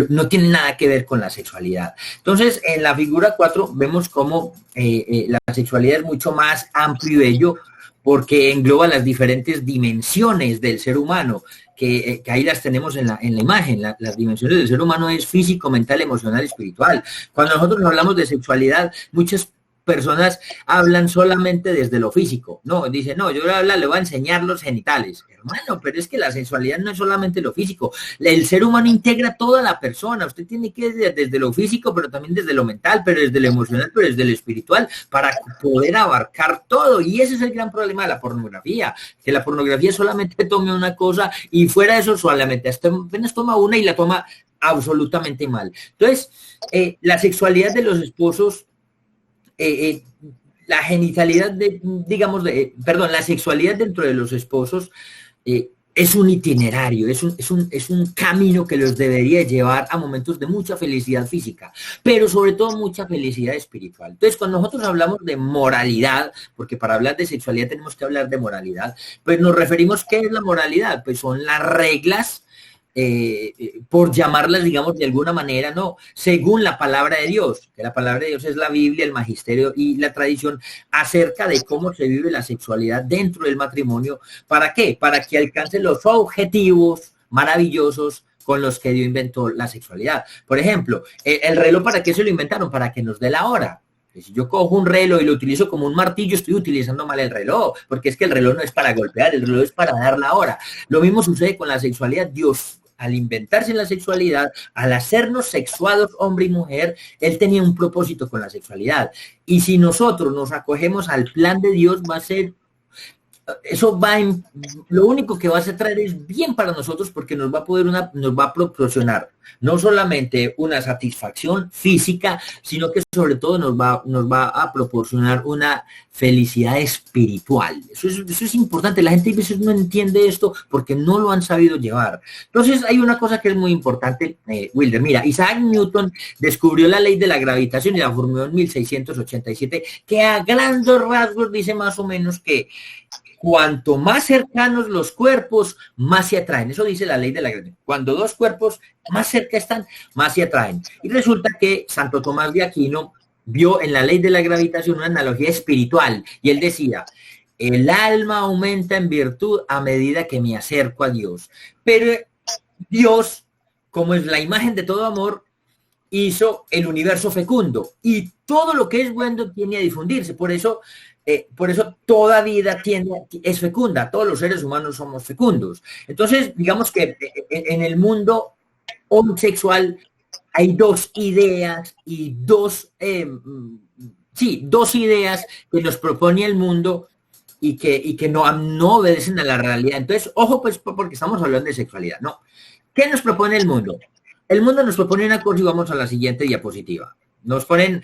no tiene nada que ver con la sexualidad. Entonces, en la figura 4 vemos cómo la sexualidad es mucho más amplio y bello, porque engloba las diferentes dimensiones del ser humano, que ahí las tenemos en la imagen. Las dimensiones del ser humano es físico, mental, emocional, espiritual. Cuando nosotros hablamos de sexualidad, muchas personas hablan solamente desde lo físico. No, dicen, no, yo le voy a enseñar los genitales. Hermano, pero es que la sexualidad no es solamente lo físico. El ser humano integra toda la persona. Usted tiene que ir desde lo físico, pero también desde lo mental, pero desde lo emocional, pero desde lo espiritual, para poder abarcar todo. Y ese es el gran problema de la pornografía, que la pornografía solamente tome una cosa y fuera de eso solamente apenas toma una y la toma absolutamente mal. Entonces, la sexualidad de los esposos, la genitalidad la sexualidad dentro de los esposos es un itinerario, es un camino que los debería llevar a momentos de mucha felicidad física, pero sobre todo mucha felicidad espiritual. Entonces, cuando nosotros hablamos de moralidad, porque para hablar de sexualidad tenemos que hablar de moralidad, pues nos referimos, ¿qué es la moralidad? Pues son las reglas, por llamarlas, digamos, de alguna manera, no, según la palabra de Dios, que la palabra de Dios es la Biblia, el magisterio y la tradición acerca de cómo se vive la sexualidad dentro del matrimonio. ¿Para qué? Para que alcance los objetivos maravillosos con los que Dios inventó la sexualidad. Por ejemplo, el reloj, ¿para qué se lo inventaron? Para que nos dé la hora. Si yo cojo un reloj y lo utilizo como un martillo, estoy utilizando mal el reloj, porque es que el reloj no es para golpear, el reloj es para dar la hora. Lo mismo sucede con la sexualidad. Dios, al inventarse la sexualidad, al hacernos sexuados hombre y mujer, él tenía un propósito con la sexualidad. Y si nosotros nos acogemos al plan de Dios, lo único que va a traer es bien para nosotros, porque nos va a proporcionar no solamente una satisfacción física, sino que sobre todo nos va a proporcionar una felicidad espiritual. Eso es importante. La gente a veces no entiende esto porque no lo han sabido llevar. Entonces hay una cosa que es muy importante, Wilder. Mira, Isaac Newton descubrió la ley de la gravitación y la formuló en 1687, que a grandes rasgos dice más o menos que cuanto más cercanos los cuerpos, más se atraen. Eso dice la ley de la gravitación. Cuando dos cuerpos más cerca están, más se atraen. Y resulta que Santo Tomás de Aquino vio en la ley de la gravitación una analogía espiritual. Y él decía, el alma aumenta en virtud a medida que me acerco a Dios. Pero Dios, como es la imagen de todo amor, hizo el universo fecundo. Y todo lo que es bueno tiene a difundirse. Por eso toda vida es fecunda, todos los seres humanos somos fecundos. Entonces, digamos que en el mundo homosexual hay dos ideas dos ideas que nos propone el mundo y que no obedecen a la realidad. Entonces, ojo, pues, porque estamos hablando de sexualidad, ¿no? ¿Qué nos propone el mundo? El mundo nos propone una cosa y vamos a la siguiente diapositiva. Nos ponen...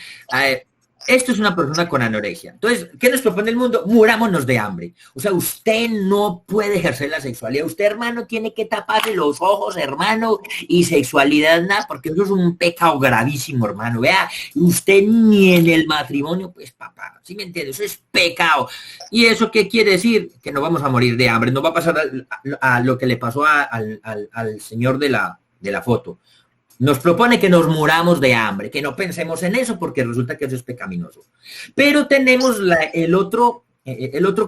esto es una persona con anorexia. Entonces, ¿qué nos propone el mundo? Murámonos de hambre. O sea, usted no puede ejercer la sexualidad. Usted, hermano, tiene que taparse los ojos, hermano, y sexualidad nada, porque eso es un pecado gravísimo, hermano. Vea, usted ni en el matrimonio, pues, papá, ¿sí me entiende? Eso es pecado. ¿Y eso qué quiere decir? Que no vamos a morir de hambre. No va a pasar a lo que le pasó al señor de la de la foto. Nos propone que nos muramos de hambre, que no pensemos en eso porque resulta que eso es pecaminoso. Pero tenemos el otro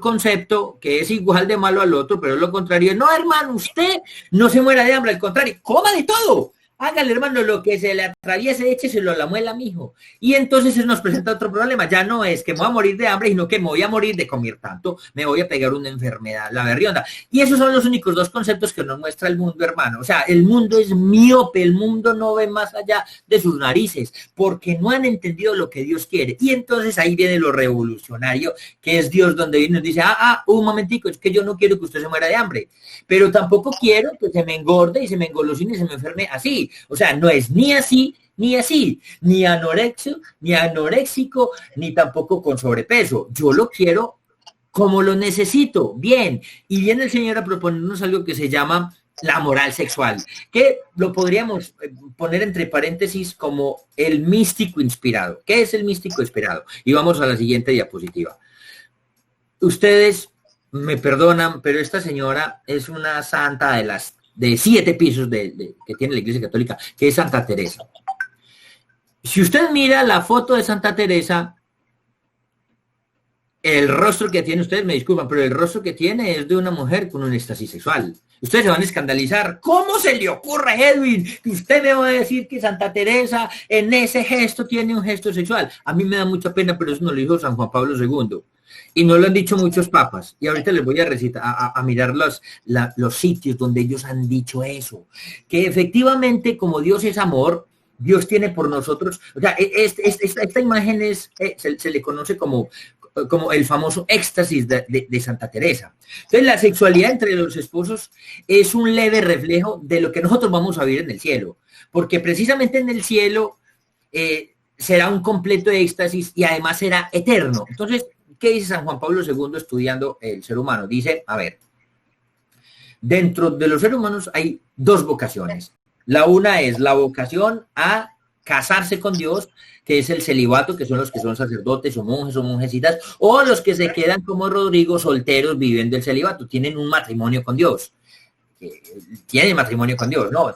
concepto que es igual de malo al otro, pero es lo contrario. No, hermano, usted no se muera de hambre, al contrario, coma de todo. Hágale, hermano, lo que se le atraviese, écheselo a la muela, mijo. Y entonces eso nos presenta otro problema. Ya no es que me voy a morir de hambre, sino que me voy a morir de comer tanto, me voy a pegar una enfermedad, la berrionda. Y esos son los únicos dos conceptos que nos muestra el mundo, hermano. O sea, el mundo es miope, el mundo no ve más allá de sus narices, porque no han entendido lo que Dios quiere. Y entonces ahí viene lo revolucionario, que es Dios, donde viene y nos dice, un momentico, es que yo no quiero que usted se muera de hambre, pero tampoco quiero que se me engorde y se me engolosine y se me enferme así. O sea, no es ni así, ni así, ni anorexio, ni anoréxico, ni tampoco con sobrepeso. Yo lo quiero como lo necesito. Bien. Y viene el Señor a proponernos algo que se llama la moral sexual, que lo podríamos poner entre paréntesis como el místico inspirado. ¿Qué es el místico inspirado? Y vamos a la siguiente diapositiva. Ustedes me perdonan, pero esta señora es una santa de 7 pisos que tiene la Iglesia Católica, que es Santa Teresa. Si usted mira la foto de Santa Teresa, el rostro que tiene, ustedes me disculpan, pero el rostro que tiene es de una mujer con un éxtasis sexual. Ustedes se van a escandalizar. ¿Cómo se le ocurre, Edwin, que usted me va a decir que Santa Teresa en ese gesto tiene un gesto sexual? A mí me da mucha pena, pero eso no lo dijo San Juan Pablo II. Y no lo han dicho muchos papas. Y ahorita les voy a recitar, a mirar los sitios donde ellos han dicho eso. Que efectivamente, como Dios es amor, Dios tiene por nosotros, o sea, esta imagen se le conoce como el famoso éxtasis de Santa Teresa. Entonces, la sexualidad entre los esposos es un leve reflejo de lo que nosotros vamos a vivir en el cielo. Porque precisamente en el cielo será un completo éxtasis y además será eterno. Entonces, ¿qué dice San Juan Pablo II estudiando el ser humano? Dice, a ver, dentro de los seres humanos hay 2 vocaciones. La una es la vocación a casarse con Dios, que es el celibato, que son los que son sacerdotes o monjecitas, o los que se quedan como Rodrigo solteros viviendo el celibato, tienen un matrimonio con Dios. Tienen matrimonio con Dios, ¿no?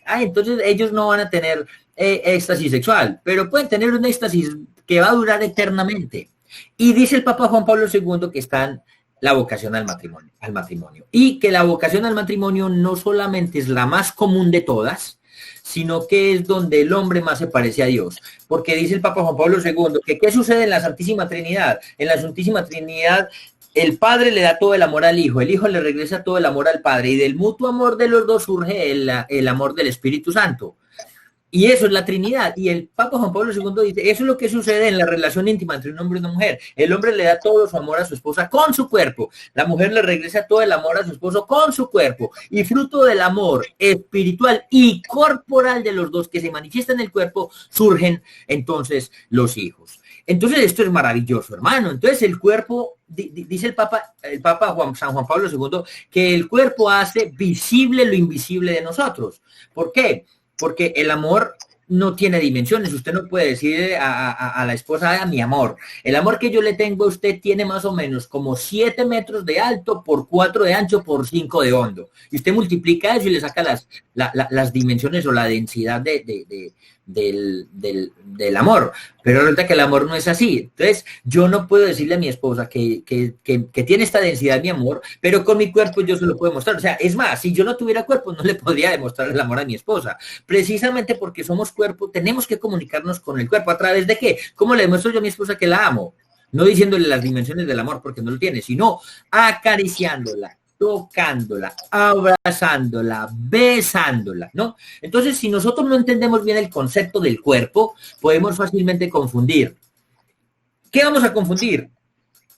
Entonces ellos no van a tener éxtasis sexual, pero pueden tener un éxtasis que va a durar eternamente. Y dice el Papa Juan Pablo II que está la vocación al matrimonio. Y que la vocación al matrimonio no solamente es la más común de todas, sino que es donde el hombre más se parece a Dios. Porque dice el Papa Juan Pablo II que ¿qué sucede en la Santísima Trinidad? En la Santísima Trinidad el Padre le da todo el amor al Hijo, el Hijo le regresa todo el amor al Padre, y del mutuo amor de los dos surge el amor del Espíritu Santo. Y eso es la Trinidad. Y el Papa Juan Pablo II dice, eso es lo que sucede en la relación íntima entre un hombre y una mujer. El hombre le da todo su amor a su esposa con su cuerpo. La mujer le regresa todo el amor a su esposo con su cuerpo. Y fruto del amor espiritual y corporal de los dos que se manifiesta en el cuerpo, surgen entonces los hijos. Entonces esto es maravilloso, hermano. Entonces el cuerpo, dice el Papa San Juan Pablo II, que el cuerpo hace visible lo invisible de nosotros. ¿Por qué? Porque el amor no tiene dimensiones. Usted no puede decir a la esposa, mi amor. El amor que yo le tengo a usted tiene más o menos como 7 metros de alto por 4 de ancho por 5 de hondo. Y usted multiplica eso y le saca las dimensiones o la densidad del amor. Pero resulta que el amor no es así. Entonces, yo no puedo decirle a mi esposa que tiene esta densidad mi amor, pero con mi cuerpo yo se lo puedo mostrar. O sea, es más, si yo no tuviera cuerpo, no le podría demostrar el amor a mi esposa. Precisamente porque somos cuerpo, tenemos que comunicarnos con el cuerpo. ¿A través de qué? ¿Cómo le demuestro yo a mi esposa que la amo? No diciéndole las dimensiones del amor porque no lo tiene, sino acariciándola, tocándola, abrazándola, besándola, ¿no? Entonces, si nosotros no entendemos bien el concepto del cuerpo, podemos fácilmente confundir. ¿Qué vamos a confundir?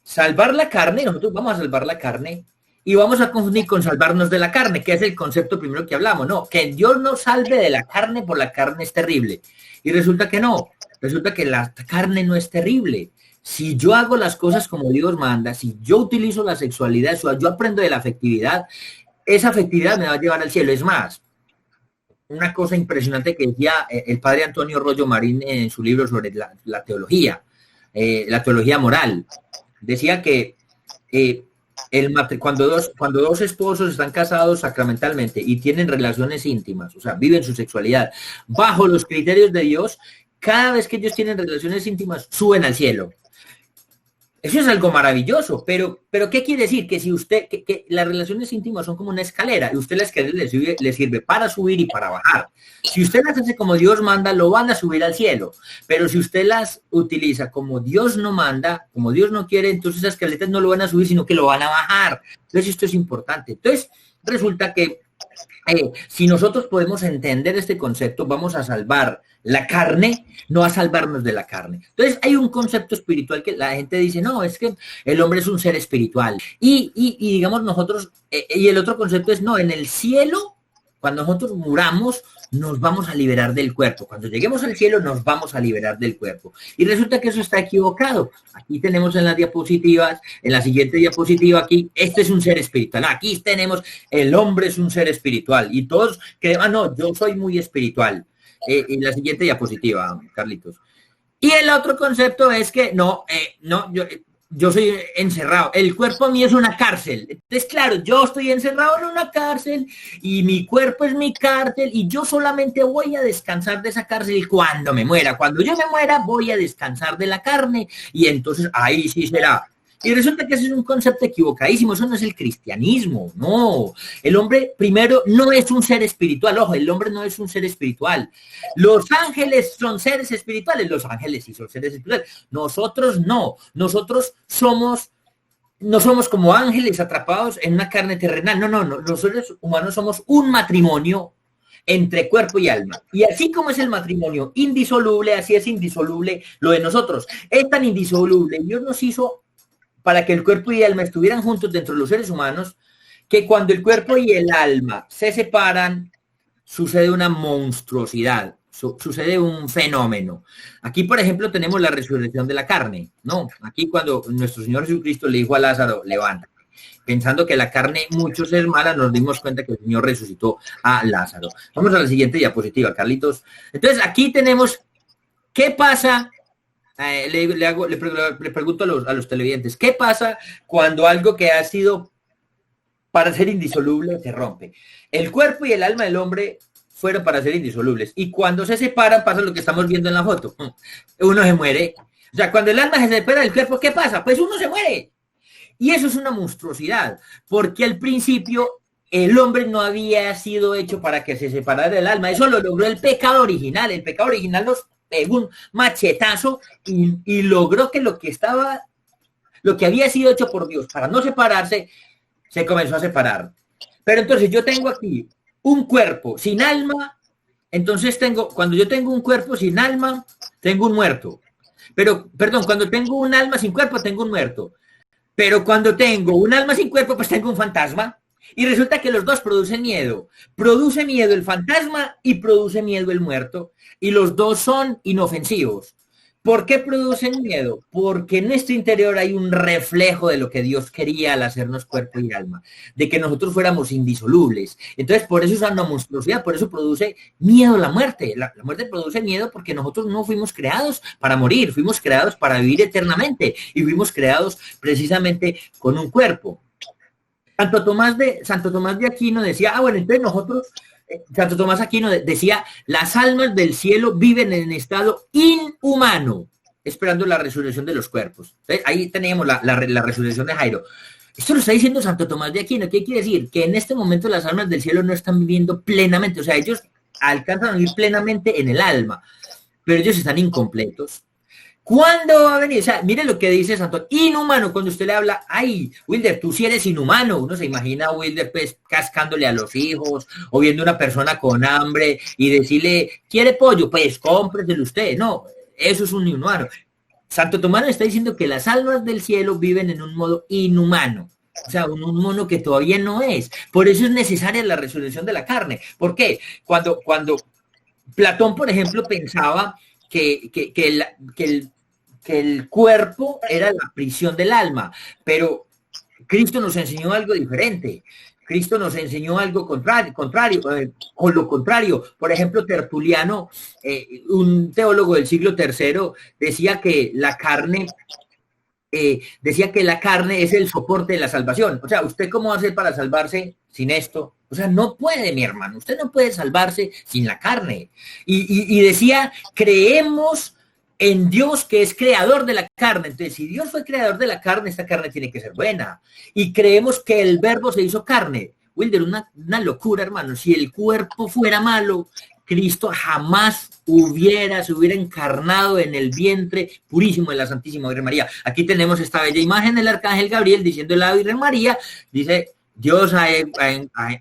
Salvar la carne, nosotros vamos a salvar la carne y vamos a confundir con salvarnos de la carne, que es el concepto primero que hablamos, ¿no? Que Dios nos salve de la carne, por la carne es terrible. Y resulta que no, resulta que la carne no es terrible. Si yo hago las cosas como Dios manda, si yo utilizo la sexualidad, yo aprendo de la afectividad, esa afectividad me va a llevar al cielo. Es más, una cosa impresionante que decía el padre Antonio Rollo Marín en su libro sobre la teología moral. Decía que cuando dos esposos están casados sacramentalmente y tienen relaciones íntimas, o sea, viven su sexualidad bajo los criterios de Dios, cada vez que ellos tienen relaciones íntimas, suben al cielo. Eso es algo maravilloso, pero ¿qué quiere decir? Que si usted, que las relaciones íntimas son como una escalera, y usted la escalera le sirve para subir y para bajar. Si usted las hace como Dios manda, lo van a subir al cielo, pero si usted las utiliza como Dios no manda, como Dios no quiere, entonces esas escaleras no lo van a subir, sino que lo van a bajar. Entonces esto es importante. Entonces resulta que si nosotros podemos entender este concepto, vamos a salvar la carne, no a salvarnos de la carne. Entonces hay un concepto espiritual que la gente dice, no, es que el hombre es un ser espiritual. Y digamos nosotros, y el otro concepto es, no, en el cielo, cuando nosotros muramos, nos vamos a liberar del cuerpo. Cuando lleguemos al cielo, nos vamos a liberar del cuerpo. Y resulta que eso está equivocado. Aquí tenemos en las diapositivas, en la siguiente diapositiva aquí, este es un ser espiritual. Aquí tenemos, el hombre es un ser espiritual. Y todos creen, no, yo soy muy espiritual. En la siguiente diapositiva, Carlitos. Y el otro concepto es que, yo soy encerrado. El cuerpo mío es una cárcel. Entonces, claro, yo estoy encerrado en una cárcel y mi cuerpo es mi cárcel y yo solamente voy a descansar de esa cárcel cuando me muera. Cuando yo me muera, voy a descansar de la carne y entonces ahí sí será. Y resulta que ese es un concepto equivocadísimo, eso no es el cristianismo, no. El hombre, primero, no es un ser espiritual, ojo, el hombre no es un ser espiritual. Los ángeles son seres espirituales, los ángeles sí son seres espirituales, nosotros no, nosotros no somos como ángeles atrapados en una carne terrenal, no, los seres humanos somos un matrimonio entre cuerpo y alma. Y así como es el matrimonio indisoluble, así es indisoluble lo de nosotros. Es tan indisoluble, Dios nos hizo para que el cuerpo y el alma estuvieran juntos dentro de los seres humanos, que cuando el cuerpo y el alma se separan, sucede una monstruosidad, sucede un fenómeno. Aquí, por ejemplo, tenemos la resurrección de la carne, ¿no? Aquí cuando nuestro Señor Jesucristo le dijo a Lázaro, levántate, pensando que la carne muchos es mala, nos dimos cuenta que el Señor resucitó a Lázaro. Vamos a la siguiente diapositiva, Carlitos. Entonces, aquí tenemos, ¿qué pasa? Le pregunto a los televidentes, ¿qué pasa cuando algo que ha sido para ser indisoluble se rompe? El cuerpo y el alma del hombre fueron para ser indisolubles y cuando se separan pasa lo que estamos viendo en la foto. Uno se muere. O sea, cuando el alma se separa del cuerpo, ¿qué pasa? Pues uno se muere. Y eso es una monstruosidad, porque al principio el hombre no había sido hecho para que se separara del alma. Eso lo logró el pecado original. El pecado original nos pegó un machetazo y logró que lo que había sido hecho por Dios para no separarse, se comenzó a separar. Pero entonces yo tengo aquí un cuerpo sin alma, entonces cuando yo tengo un cuerpo sin alma, tengo un muerto. Pero, perdón, cuando tengo un alma sin cuerpo, tengo un muerto. Pero cuando tengo un alma sin cuerpo, pues tengo un fantasma. Y resulta que los dos producen miedo. Produce miedo el fantasma y produce miedo el muerto. Y los dos son inofensivos. ¿Por qué producen miedo? Porque en nuestro interior hay un reflejo de lo que Dios quería al hacernos cuerpo y alma. De que nosotros fuéramos indisolubles. Entonces, por eso es una monstruosidad. Por eso produce miedo la muerte. La muerte produce miedo porque nosotros no fuimos creados para morir. Fuimos creados para vivir eternamente. Y fuimos creados precisamente con un cuerpo. Santo Tomás de Aquino decía, bueno, entonces nosotros, Santo Tomás Aquino decía, las almas del cielo viven en estado inhumano, esperando la resurrección de los cuerpos. Entonces, ahí tenemos la resurrección de Jairo. Esto lo está diciendo Santo Tomás de Aquino. ¿Qué quiere decir? Que en este momento las almas del cielo no están viviendo plenamente, o sea, ellos alcanzan a vivir plenamente en el alma, pero ellos están incompletos. ¿Cuándo va a venir? O sea, mire lo que dice Santo, inhumano, cuando usted le habla, ay, Wilder, tú sí eres inhumano. Uno se imagina a Wilder pues cascándole a los hijos o viendo una persona con hambre y decirle, ¿quiere pollo? Pues cómpreselo usted. No, eso es un inhumano. Santo Tomás está diciendo que las almas del cielo viven en un modo inhumano. O sea, un mono que todavía no es. Por eso es necesaria la resurrección de la carne. ¿Por qué? Cuando Platón, por ejemplo, pensaba que el cuerpo era la prisión del alma, pero Cristo nos enseñó algo diferente. Cristo nos enseñó algo contrario, con lo contrario. Por ejemplo, Tertuliano, un teólogo del siglo III, decía que la carne decía que la carne es el soporte de la salvación. O sea, ¿usted cómo va a hacer para salvarse sin esto? O sea, no puede, mi hermano, usted no puede salvarse sin la carne. Y decía, creemos en Dios que es creador de la carne. Entonces, si Dios fue creador de la carne, esta carne tiene que ser buena. Y creemos que el verbo se hizo carne. Wilder, una locura, hermano. Si el cuerpo fuera malo, Cristo jamás se hubiera encarnado en el vientre purísimo de la Santísima Virgen María. Aquí tenemos esta bella imagen del Arcángel Gabriel diciendo a la Virgen María, dice, Dios ha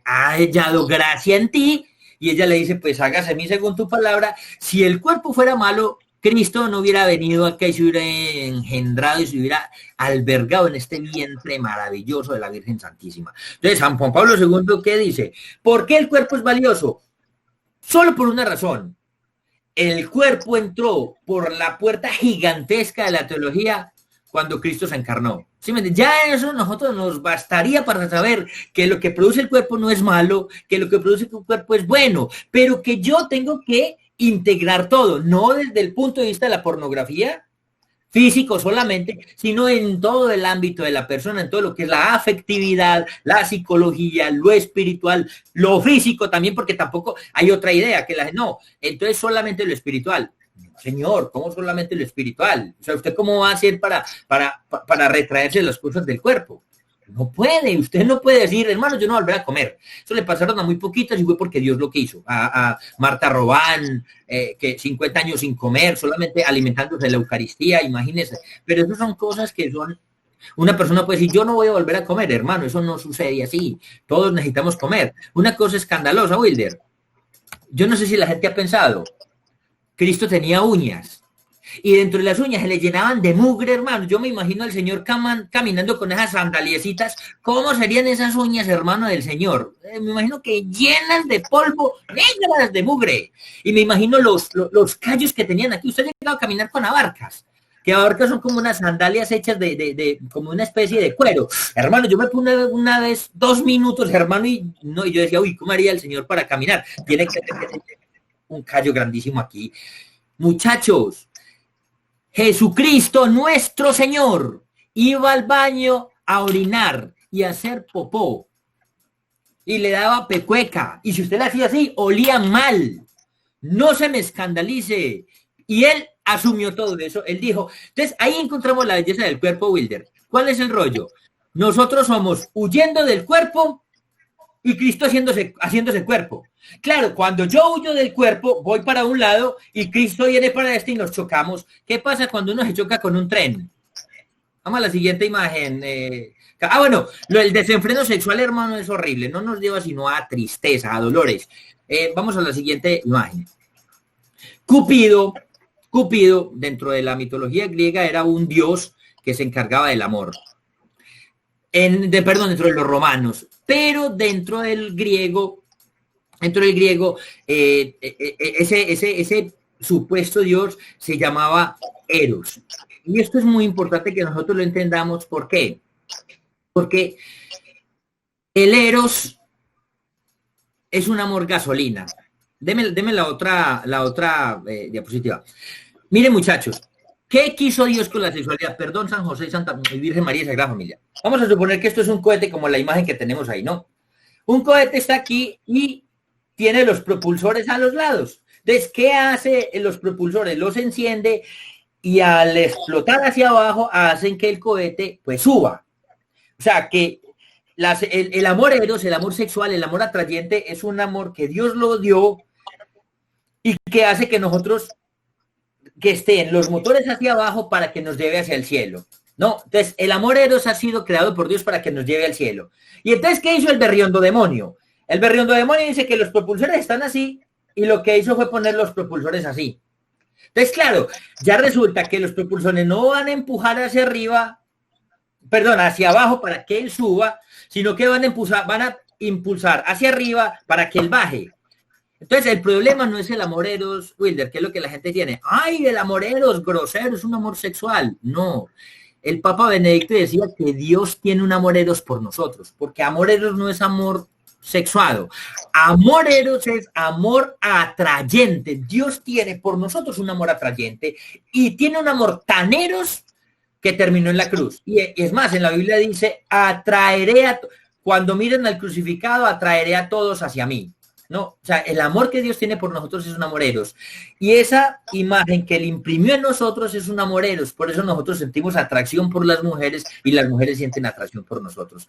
hallado gracia en ti, y ella le dice, pues hágase a mí según tu palabra. Si el cuerpo fuera malo, Cristo no hubiera venido acá y se hubiera engendrado y se hubiera albergado en este vientre maravilloso de la Virgen Santísima. Entonces, San Juan Pablo II, ¿qué dice? ¿Por qué el cuerpo es valioso? Solo por una razón. El cuerpo entró por la puerta gigantesca de la teología cuando Cristo se encarnó. ¿Sí? Ya eso nosotros nos bastaría para saber que lo que produce el cuerpo no es malo, que lo que produce el cuerpo es bueno, pero que yo tengo que integrar todo, no desde el punto de vista de la pornografía, físico solamente, sino en todo el ámbito de la persona, en todo lo que es la afectividad, la psicología, lo espiritual, lo físico también, porque tampoco hay otra idea que no, entonces solamente lo espiritual. Señor, ¿cómo solamente lo espiritual? O sea, ¿usted cómo va a hacer para retraerse las cosas del cuerpo? No puede, usted no puede decir, hermano, yo no volveré a comer. Eso le pasaron a muy poquitas y fue porque Dios lo quiso. A Marta Robán, que 50 años sin comer, solamente alimentándose de la Eucaristía, imagínese. Pero esas son cosas que son, una persona puede decir, yo no voy a volver a comer, hermano, eso no sucede así. Todos necesitamos comer. Una cosa escandalosa, Wilder. Yo no sé si la gente ha pensado, Cristo tenía uñas. Y dentro de las uñas se le llenaban de mugre, hermano. Yo me imagino al Señor caminando con esas sandaliecitas. ¿Cómo serían esas uñas, hermano, del Señor? Me imagino que llenas de polvo, negras de mugre. Y me imagino los callos que tenían aquí. Usted ha llegado a caminar con abarcas. Que abarcas son como unas sandalias hechas de como una especie de cuero. Hermano, yo me puse una vez 2 minutos, hermano, y yo decía, uy, ¿cómo haría el Señor para caminar? Tiene que tener un callo grandísimo aquí. Muchachos, Jesucristo, nuestro Señor, iba al baño a orinar y a hacer popó. Y le daba pecueca. Y si usted le hacía así, olía mal. No se me escandalice. Y él asumió todo eso. Él dijo, entonces ahí encontramos la belleza del cuerpo, Wilder. ¿Cuál es el rollo? Nosotros somos huyendo del cuerpo y Cristo haciéndose cuerpo. Claro, cuando yo huyo del cuerpo, voy para un lado y Cristo viene para este y nos chocamos. ¿Qué pasa cuando uno se choca con un tren? Vamos a la siguiente imagen. Bueno, el desenfreno sexual, hermano, es horrible. No nos lleva sino a tristeza, a dolores. Vamos a la siguiente imagen. Cupido, dentro de la mitología griega, era un dios que se encargaba del amor. Dentro de los romanos. Pero dentro del griego, ese supuesto dios se llamaba Eros. Y esto es muy importante que nosotros lo entendamos. ¿Por qué? Porque el Eros es un amor gasolina. Deme la otra diapositiva. Miren, muchachos, ¿qué quiso Dios con la sexualidad? Perdón, San José, Santa Virgen María y Sagrada Familia. Vamos a suponer que esto es un cohete como la imagen que tenemos ahí, ¿no? Un cohete está aquí y tiene los propulsores a los lados. Entonces, ¿qué hace los propulsores? Los enciende y al explotar hacia abajo hacen que el cohete pues suba. O sea, que el amor eros, el amor sexual, el amor atrayente es un amor que Dios lo dio y que hace que nosotros que estén los motores hacia abajo para que nos lleve hacia el cielo. No, entonces el amor eros ha sido creado por Dios para que nos lleve al cielo. Y entonces, ¿qué hizo el berriondo demonio? El berriondo demonio dice que los propulsores están así y lo que hizo fue poner los propulsores así. Entonces, claro, ya resulta que los propulsores no van a empujar hacia arriba, hacia abajo para que él suba, sino que van a impulsar hacia arriba para que él baje. Entonces, el problema no es el amor eros, Wilder, que es lo que la gente tiene. ¡Ay, el amor eros grosero, es un amor sexual! No. El Papa Benedicto decía que Dios tiene un amor eros por nosotros, porque amor eros no es amor sexuado. Amor eros es amor atrayente. Dios tiene por nosotros un amor atrayente y tiene un amor tan eros que terminó en la cruz. Y es más, en la Biblia dice, cuando miren al crucificado, atraeré a todos hacia mí. No, o sea, el amor que Dios tiene por nosotros es un amor eros. Y esa imagen que Él imprimió en nosotros es un amor eros. Por eso nosotros sentimos atracción por las mujeres y las mujeres sienten atracción por nosotros.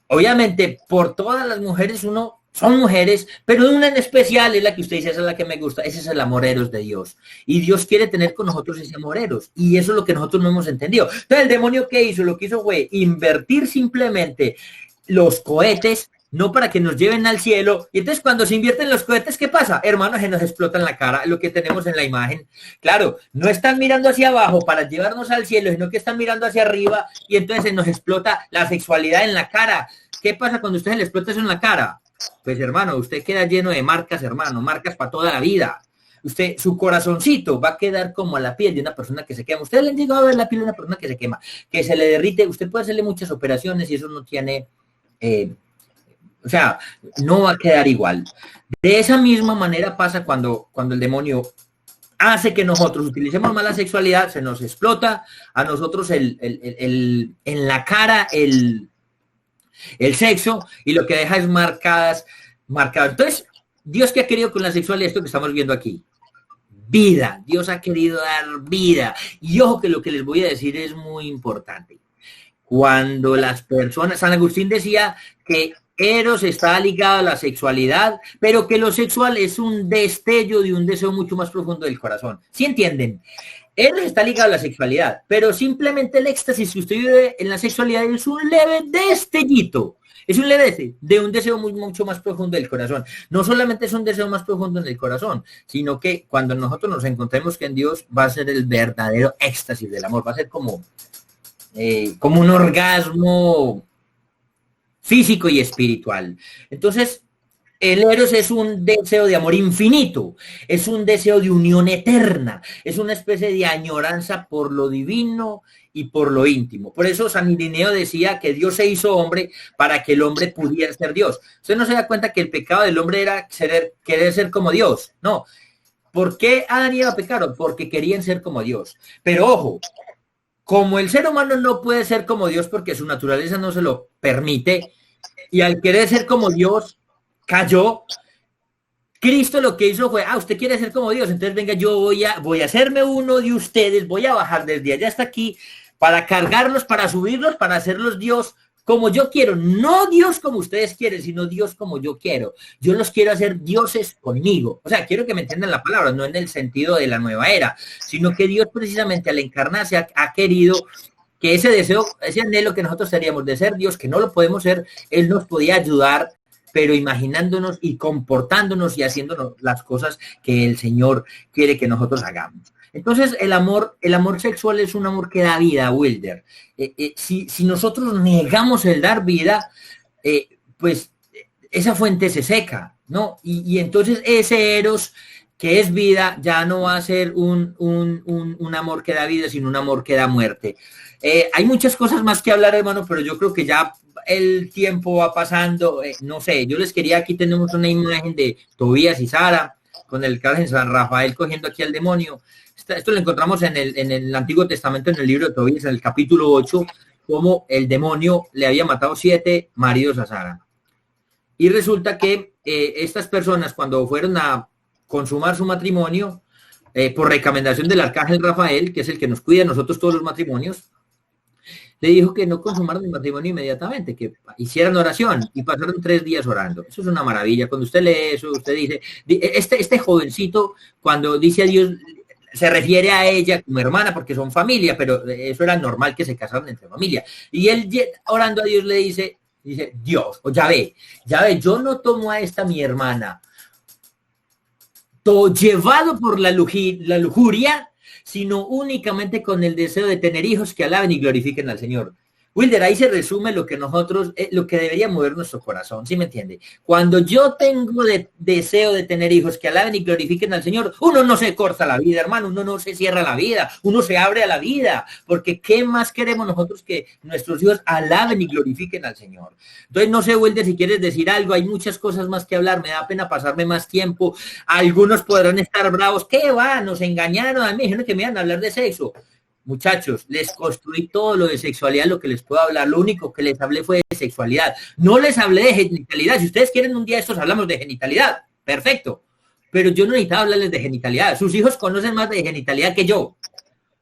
Obviamente, por todas las mujeres son mujeres, pero una en especial es la que usted dice, esa es la que me gusta. Ese es el amor eros de Dios. Y Dios quiere tener con nosotros ese amor eros. Y eso es lo que nosotros no hemos entendido. Entonces, el demonio, ¿qué hizo? Lo que hizo fue invertir simplemente los cohetes, no para que nos lleven al cielo. Y entonces cuando se invierten los cohetes, ¿qué pasa? Hermanos, se nos explota en la cara lo que tenemos en la imagen. Claro, no están mirando hacia abajo para llevarnos al cielo, sino que están mirando hacia arriba y entonces se nos explota la sexualidad en la cara. ¿Qué pasa cuando a usted se le explota eso en la cara? Pues hermano, usted queda lleno de marcas, hermano, marcas para toda la vida. Su corazoncito va a quedar como a la piel de una persona que se quema. Usted le llegó a ver la piel de una persona que se quema, que se le derrite. Usted puede hacerle muchas operaciones y eso no tiene... o sea, no va a quedar igual. De esa misma manera pasa cuando el demonio hace que nosotros utilicemos más la sexualidad, se nos explota a nosotros en la cara el sexo y lo que deja es marcado. Entonces, Dios, ¿qué ha querido con la sexualidad? Esto que estamos viendo aquí. Vida. Dios ha querido dar vida. Y ojo que lo que les voy a decir es muy importante. Cuando las personas, San Agustín decía que eros está ligado a la sexualidad, pero que lo sexual es un destello de un deseo mucho más profundo del corazón. ¿Sí entienden? Eros está ligado a la sexualidad, pero simplemente el éxtasis que usted vive en la sexualidad es un leve destellito. Es un leve de un deseo mucho más profundo del corazón. No solamente es un deseo más profundo en el corazón, sino que cuando nosotros nos encontremos con Dios va a ser el verdadero éxtasis del amor. Va a ser como un orgasmo físico y espiritual. Entonces, el eros es un deseo de amor infinito, es un deseo de unión eterna, es una especie de añoranza por lo divino y por lo íntimo. Por eso San Irineo decía que Dios se hizo hombre para que el hombre pudiera ser Dios. Usted no se da cuenta que el pecado del hombre era querer ser como Dios. No. ¿Por qué Adán y Eva pecaron? Porque querían ser como Dios. Pero ojo, como el ser humano no puede ser como Dios porque su naturaleza no se lo permite, y al querer ser como Dios, cayó. Cristo lo que hizo fue, usted quiere ser como Dios, entonces venga, yo voy a hacerme uno de ustedes, voy a bajar desde allá hasta aquí para cargarlos, para subirlos, para hacerlos Dios como yo quiero. No Dios como ustedes quieren, sino Dios como yo quiero. Yo los quiero hacer dioses conmigo. O sea, quiero que me entiendan la palabra, no en el sentido de la nueva era, sino que Dios precisamente al encarnarse ha querido que ese deseo, ese anhelo que nosotros teníamos de ser Dios, que no lo podemos ser, Él nos podía ayudar, pero imaginándonos y comportándonos y haciéndonos las cosas que el Señor quiere que nosotros hagamos. Entonces, el amor sexual es un amor que da vida, Wilder. Si nosotros negamos el dar vida, pues esa fuente se seca, ¿no? Y entonces ese eros que es vida ya no va a ser un amor que da vida, sino un amor que da muerte. Hay muchas cosas más que hablar, hermano, pero yo creo que ya el tiempo va pasando. No sé, yo les quería, aquí tenemos una imagen de Tobías y Sara con el Arcángel San Rafael cogiendo aquí al demonio. Esto lo encontramos en el Antiguo Testamento, en el libro de Tobías, en el capítulo 8, como el demonio le había matado 7 maridos a Sara. Y resulta que estas personas, cuando fueron a consumar su matrimonio, por recomendación del Arcángel Rafael, que es el que nos cuida a nosotros todos los matrimonios, le dijo que no consumaran el matrimonio inmediatamente, que hicieran oración, y pasaron 3 días orando. Eso es una maravilla. Cuando usted lee eso, usted dice, este jovencito, cuando dice a Dios, se refiere a ella como hermana porque son familia, pero eso era normal que se casaran entre familia. Y él, orando a Dios, le dice, Dios, o Yahvé, yo no tomo a esta mi hermana llevado por la lujuria, sino únicamente con el deseo de tener hijos que alaben y glorifiquen al Señor. Wilder, ahí se resume lo que nosotros, lo que debería mover nuestro corazón, ¿sí me entiende? Cuando yo tengo deseo de tener hijos que alaben y glorifiquen al Señor, uno no se corta la vida, hermano, uno no se cierra la vida, uno se abre a la vida, porque ¿qué más queremos nosotros que nuestros hijos alaben y glorifiquen al Señor? Entonces, no sé, Wilder, si quieres decir algo, hay muchas cosas más que hablar, me da pena pasarme más tiempo, algunos podrán estar bravos, ¿qué va? Nos engañaron, a mí dijeron que me iban a hablar de sexo. Muchachos, les construí todo lo de sexualidad, lo que les puedo hablar. Lo único que les hablé fue de sexualidad. No les hablé de genitalidad. Si ustedes quieren un día estos hablamos de genitalidad. Perfecto. Pero yo no necesitaba hablarles de genitalidad. Sus hijos conocen más de genitalidad que yo.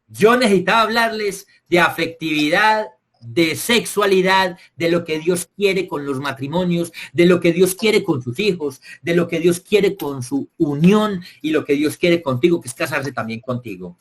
Yo necesitaba hablarles de afectividad, de sexualidad, de lo que Dios quiere con los matrimonios, de lo que Dios quiere con sus hijos, de lo que Dios quiere con su unión y lo que Dios quiere contigo, que es casarse también contigo.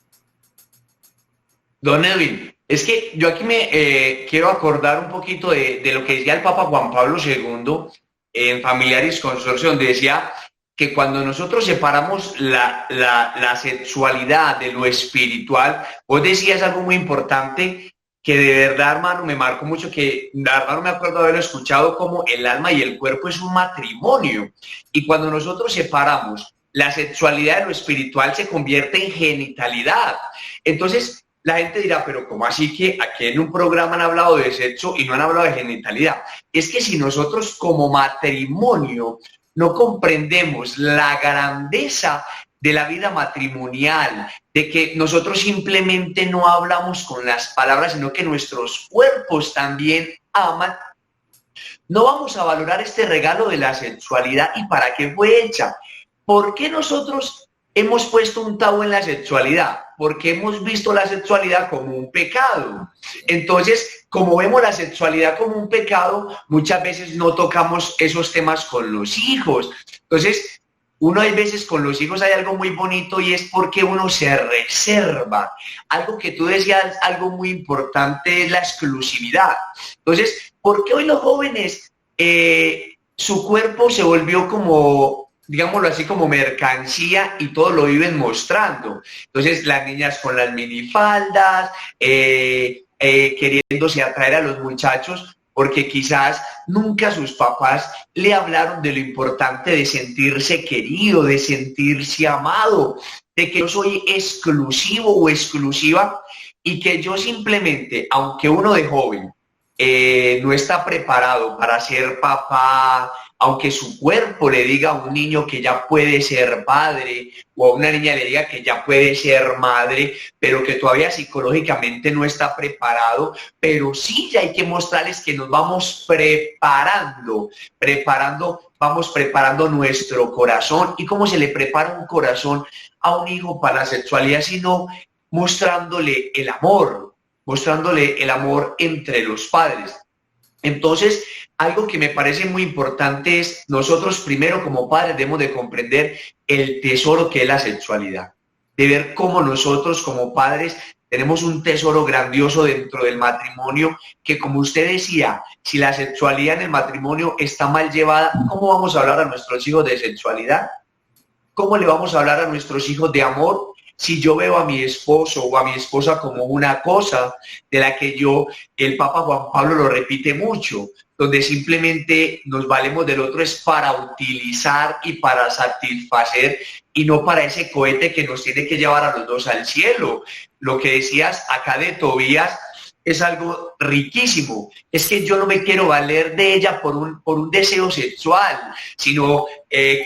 Don Edwin, es que yo aquí me quiero acordar un poquito de lo que decía el Papa Juan Pablo II en Familiaris Consorcio, donde decía que cuando nosotros separamos la sexualidad de lo espiritual, vos decías algo muy importante que de verdad, hermano, me marcó mucho, que la verdad no me acuerdo haberlo escuchado, como el alma y el cuerpo es un matrimonio. Y cuando nosotros separamos la sexualidad de lo espiritual, se convierte en genitalidad. Entonces, la gente dirá, pero ¿cómo así que aquí en un programa han hablado de sexo y no han hablado de genitalidad? Es que si nosotros como matrimonio no comprendemos la grandeza de la vida matrimonial, de que nosotros simplemente no hablamos con las palabras, sino que nuestros cuerpos también aman, no vamos a valorar este regalo de la sexualidad y para qué fue hecha. ¿Por qué nosotros hemos puesto un tabú en la sexualidad? Porque hemos visto la sexualidad como un pecado. Entonces, como vemos la sexualidad como un pecado, muchas veces no tocamos esos temas con los hijos. Entonces, uno hay veces con los hijos hay algo muy bonito y es porque uno se reserva. Algo que tú decías, algo muy importante es la exclusividad. Entonces, ¿por qué hoy los jóvenes, su cuerpo se volvió como, digámoslo así, como mercancía y todo lo viven mostrando? Entonces las niñas con las minifaldas, queriéndose atraer a los muchachos, porque quizás nunca sus papás le hablaron de lo importante de sentirse querido, de sentirse amado, de que yo soy exclusivo o exclusiva y que yo simplemente, aunque uno de joven no está preparado para ser papá, aunque su cuerpo le diga a un niño que ya puede ser padre o a una niña le diga que ya puede ser madre, pero que todavía psicológicamente no está preparado, pero sí ya hay que mostrarles que nos vamos vamos preparando nuestro corazón. ¿Y cómo se le prepara un corazón a un hijo para la sexualidad? Sino mostrándole el amor entre los padres. Entonces, algo que me parece muy importante es, nosotros primero como padres debemos de comprender el tesoro que es la sexualidad, de ver cómo nosotros como padres tenemos un tesoro grandioso dentro del matrimonio, que como usted decía, si la sexualidad en el matrimonio está mal llevada, ¿cómo vamos a hablar a nuestros hijos de sexualidad? ¿Cómo le vamos a hablar a nuestros hijos de amor? Si yo veo a mi esposo o a mi esposa como una cosa de la que el Papa Juan Pablo lo repite mucho, donde simplemente nos valemos del otro es para utilizar y para satisfacer y no para ese cohete que nos tiene que llevar a los dos al cielo. Lo que decías acá de Tobías es algo riquísimo. Es que yo no me quiero valer de ella por un deseo sexual, sino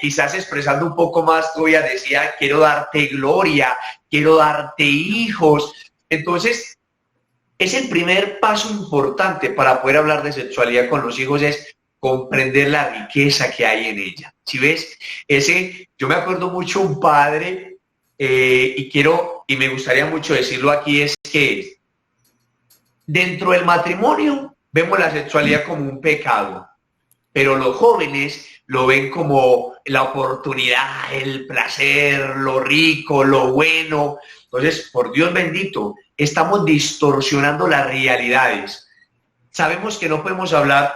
quizás expresando un poco más, Tobías decía, quiero darte gloria, quiero darte hijos. Entonces, es el primer paso importante para poder hablar de sexualidad con los hijos, es comprender la riqueza que hay en ella. ¿Sí ves? Yo me acuerdo mucho un padre, y me gustaría mucho decirlo aquí, es que dentro del matrimonio vemos la sexualidad como un pecado, pero los jóvenes lo ven como la oportunidad, el placer, lo rico, lo bueno. Entonces, por Dios bendito, estamos distorsionando las realidades. Sabemos que no podemos hablar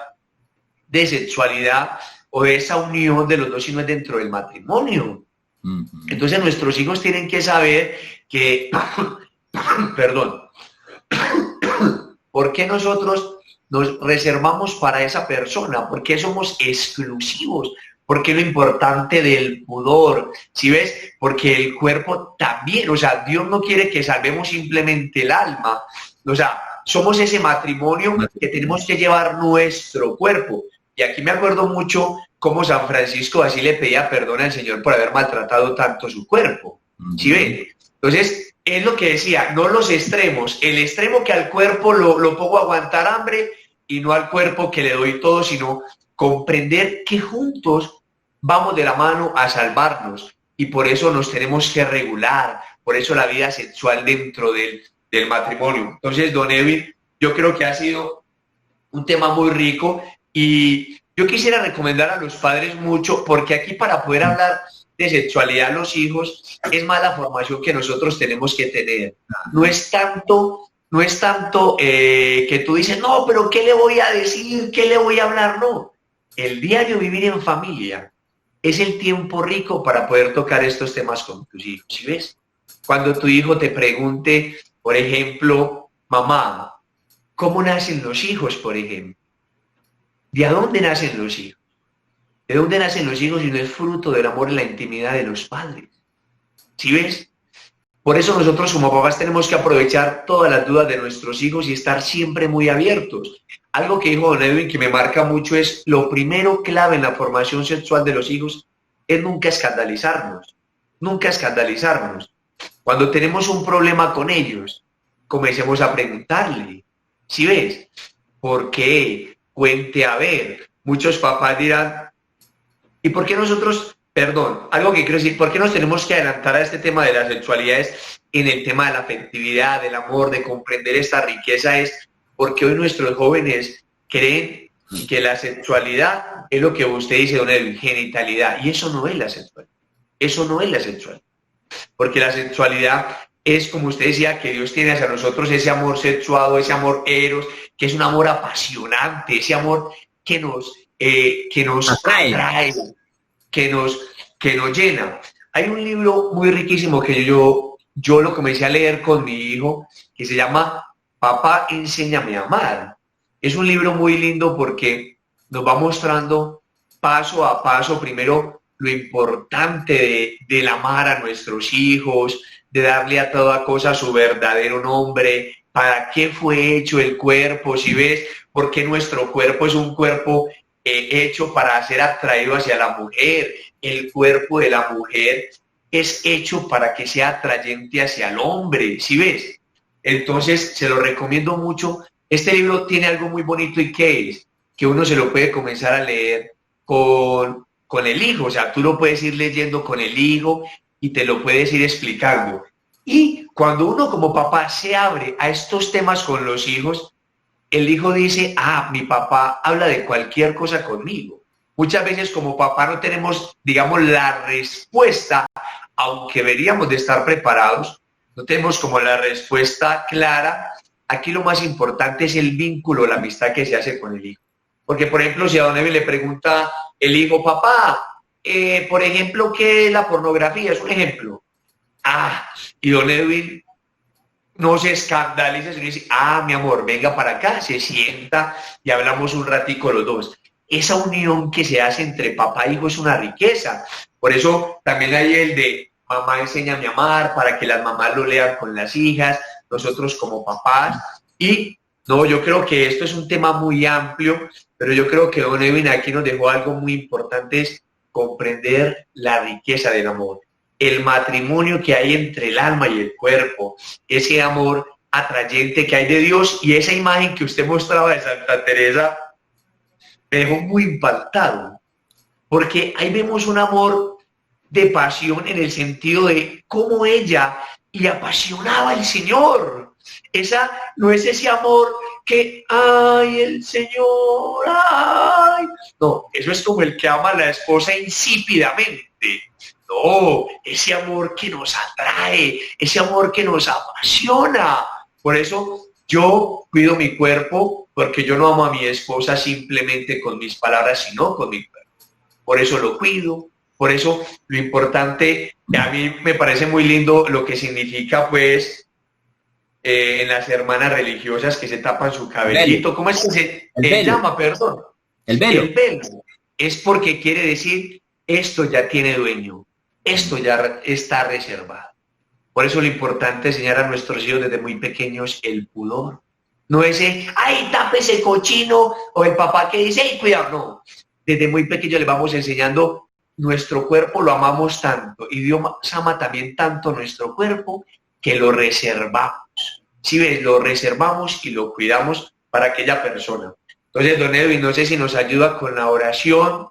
de sexualidad o de esa unión de los dos, sino es dentro del matrimonio. Entonces, nuestros hijos tienen que saber que, perdón, ¿por qué nosotros nos reservamos para esa persona? ¿Por qué somos exclusivos? ¿Por qué lo importante del pudor? ¿Sí ves? Porque el cuerpo también, o sea, Dios no quiere que salvemos simplemente el alma. O sea, somos ese matrimonio que tenemos que llevar nuestro cuerpo. Y aquí me acuerdo mucho cómo San Francisco así le pedía perdón al Señor por haber maltratado tanto su cuerpo. ¿Sí ven? Entonces, es lo que decía, no los extremos, el extremo que al cuerpo lo pongo a aguantar hambre y no al cuerpo que le doy todo, sino comprender que juntos vamos de la mano a salvarnos y por eso nos tenemos que regular, por eso la vida sexual dentro del matrimonio. Entonces, don Edwin, yo creo que ha sido un tema muy rico y yo quisiera recomendar a los padres mucho, porque aquí para poder hablar de sexualidad a los hijos es más la formación que nosotros tenemos que tener. No es tanto que tú dices, no, pero ¿qué le voy a decir? ¿Qué le voy a hablar? No. El diario vivir en familia es el tiempo rico para poder tocar estos temas con tus hijos. ¿Sí ves? Cuando tu hijo te pregunte, por ejemplo, mamá, ¿cómo nacen los hijos, por ejemplo? ¿De dónde nacen los hijos? ¿De dónde nacen los hijos si no es fruto del amor y la intimidad de los padres? ¿Sí ves? Por eso nosotros como papás tenemos que aprovechar todas las dudas de nuestros hijos y estar siempre muy abiertos. Algo que dijo don Edwin que me marca mucho es lo primero clave en la formación sexual de los hijos es nunca escandalizarnos. Nunca escandalizarnos. Cuando tenemos un problema con ellos, comencemos a preguntarle. ¿Sí ves? ¿Por qué? Cuente a ver. Muchos papás dirán, ¿y por qué nosotros, perdón, algo que quiero decir, por qué nos tenemos que adelantar a este tema de las sexualidades en el tema de la afectividad, del amor, de comprender esta riqueza? Es porque hoy nuestros jóvenes creen que la sexualidad es lo que usted dice, don Edwin, genitalidad, y eso no es la sexualidad. Eso no es la sexualidad. Porque la sexualidad es, como usted decía, que Dios tiene hacia nosotros ese amor sexuado, ese amor eros, que es un amor apasionante, ese amor que nos atrae, que nos llena. Hay un libro muy riquísimo que yo lo comencé a leer con mi hijo, que se llama Papá, enséñame a amar. Es un libro muy lindo porque nos va mostrando paso a paso, primero, lo importante del amar a nuestros hijos, de darle a toda cosa su verdadero nombre, para qué fue hecho el cuerpo, si ves, porque nuestro cuerpo es un cuerpo hecho para ser atraído hacia la mujer. El cuerpo de la mujer es hecho para que sea atrayente hacia el hombre, ¿sí ves? Entonces, se lo recomiendo mucho. Este libro tiene algo muy bonito, y que es que uno se lo puede comenzar a leer con el hijo. O sea, tú lo puedes ir leyendo con el hijo y te lo puedes ir explicando. Y cuando uno como papá se abre a estos temas con los hijos, el hijo dice, mi papá habla de cualquier cosa conmigo. Muchas veces como papá no tenemos, digamos, la respuesta, aunque deberíamos de estar preparados, no tenemos como la respuesta clara. Aquí lo más importante es el vínculo, la amistad que se hace con el hijo. Porque, por ejemplo, si a don Edwin le pregunta el hijo, papá, por ejemplo, ¿qué es la pornografía? Es un ejemplo. Y don Edwin no se escandaliza, sino dice, mi amor, venga para acá, se sienta y hablamos un ratico los dos. Esa unión que se hace entre papá e hijo es una riqueza. Por eso también hay el de mamá enséñame a amar, para que las mamás lo lean con las hijas, nosotros como papás. Y no, yo creo que esto es un tema muy amplio, pero yo creo que don Edwin aquí nos dejó algo muy importante, es comprender la riqueza del amor. El matrimonio que hay entre el alma y el cuerpo, ese amor atrayente que hay de Dios, y esa imagen que usted mostraba de Santa Teresa me dejó muy impactado, porque ahí vemos un amor de pasión en el sentido de cómo ella le apasionaba al Señor. Esa no es ese amor que, el Señor, no, eso es como el que ama a la esposa insípidamente. No, ese amor que nos atrae, ese amor que nos apasiona. Por eso yo cuido mi cuerpo, porque yo no amo a mi esposa simplemente con mis palabras, sino con mi cuerpo. Por eso lo cuido. Por eso lo importante, a mí me parece muy lindo lo que significa, pues, en las hermanas religiosas que se tapan su cabellito. ¿Cómo es que se llama? Perdón. El velo. El velo. Es porque quiere decir, esto ya tiene dueño. Esto ya está reservado. Por eso lo importante es enseñar a nuestros hijos desde muy pequeños el pudor. No ese, tape ese cochino, o el papá que dice, cuidado, no. Desde muy pequeños les vamos enseñando, nuestro cuerpo lo amamos tanto, y Dios ama también tanto nuestro cuerpo, que lo reservamos. Si ves, lo reservamos y lo cuidamos para aquella persona. Entonces, don Edwin, no sé si nos ayuda con la oración.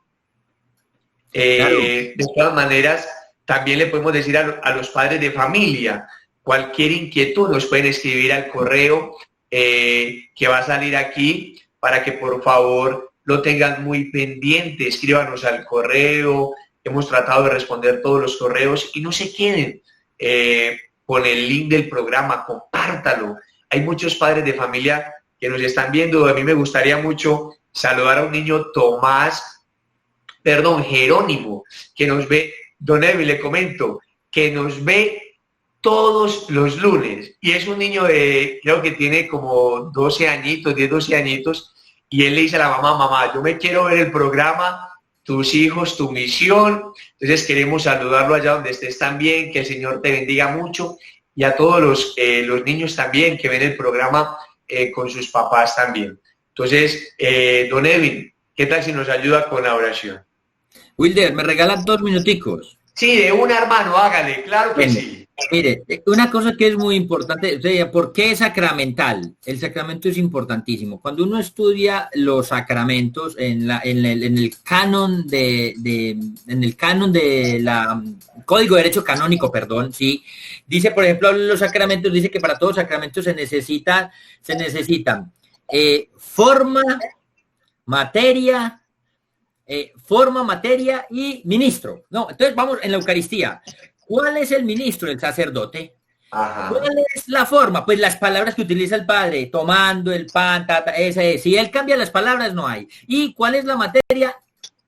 Claro. De todas maneras, también le podemos decir a los padres de familia, cualquier inquietud nos pueden escribir al correo que va a salir aquí, para que por favor lo tengan muy pendiente, escríbanos al correo. Hemos tratado de responder todos los correos y no se queden con el link del programa, compártalo. Hay muchos padres de familia que nos están viendo. A mí me gustaría mucho saludar a un niño Jerónimo, que nos ve, don Edwin, le comento, que nos ve todos los lunes. Y es un niño creo que tiene como 12 añitos, 10, 12 añitos, y él le dice a la mamá, yo me quiero ver el programa Tus Hijos, Tu Misión. Entonces queremos saludarlo allá donde estés también, que el Señor te bendiga mucho, y a todos los niños también que ven el programa con sus papás también. Entonces, don Edwin, ¿qué tal si nos ayuda con la oración? Wilder, ¿me regalan 2 minuticos? Sí, de una, hermano, hágale, claro que sí. Mire, una cosa que es muy importante, o sea, ¿por qué es sacramental? El sacramento es importantísimo. Cuando uno estudia los sacramentos en el canon de la Código de Derecho Canónico, perdón, sí, dice, por ejemplo, los sacramentos, dice que para todos los sacramentos se necesitan forma, materia y ministro. No, entonces vamos en la Eucaristía. ¿Cuál es el ministro? El sacerdote. Ajá. ¿Cuál es la forma? Pues las palabras que utiliza el padre, tomando el pan, ese es. Si él cambia las palabras, no hay. ¿Y cuál es la materia?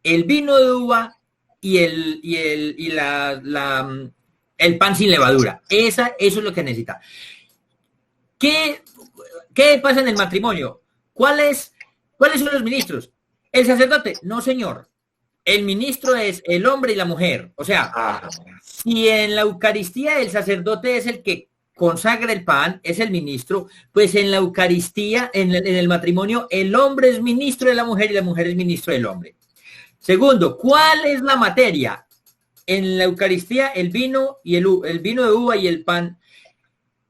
El vino de uva y el pan sin levadura. Eso es lo que necesita. ¿Qué pasa en el matrimonio? ¿Cuáles son los ministros? ¿El sacerdote? No, señor. El ministro es el hombre y la mujer. O sea, si en la Eucaristía el sacerdote es el que consagra el pan, es el ministro, pues en la Eucaristía, en el matrimonio, el hombre es ministro de la mujer y la mujer es ministro del hombre. Segundo, ¿cuál es la materia? En la Eucaristía, el vino de uva y el pan.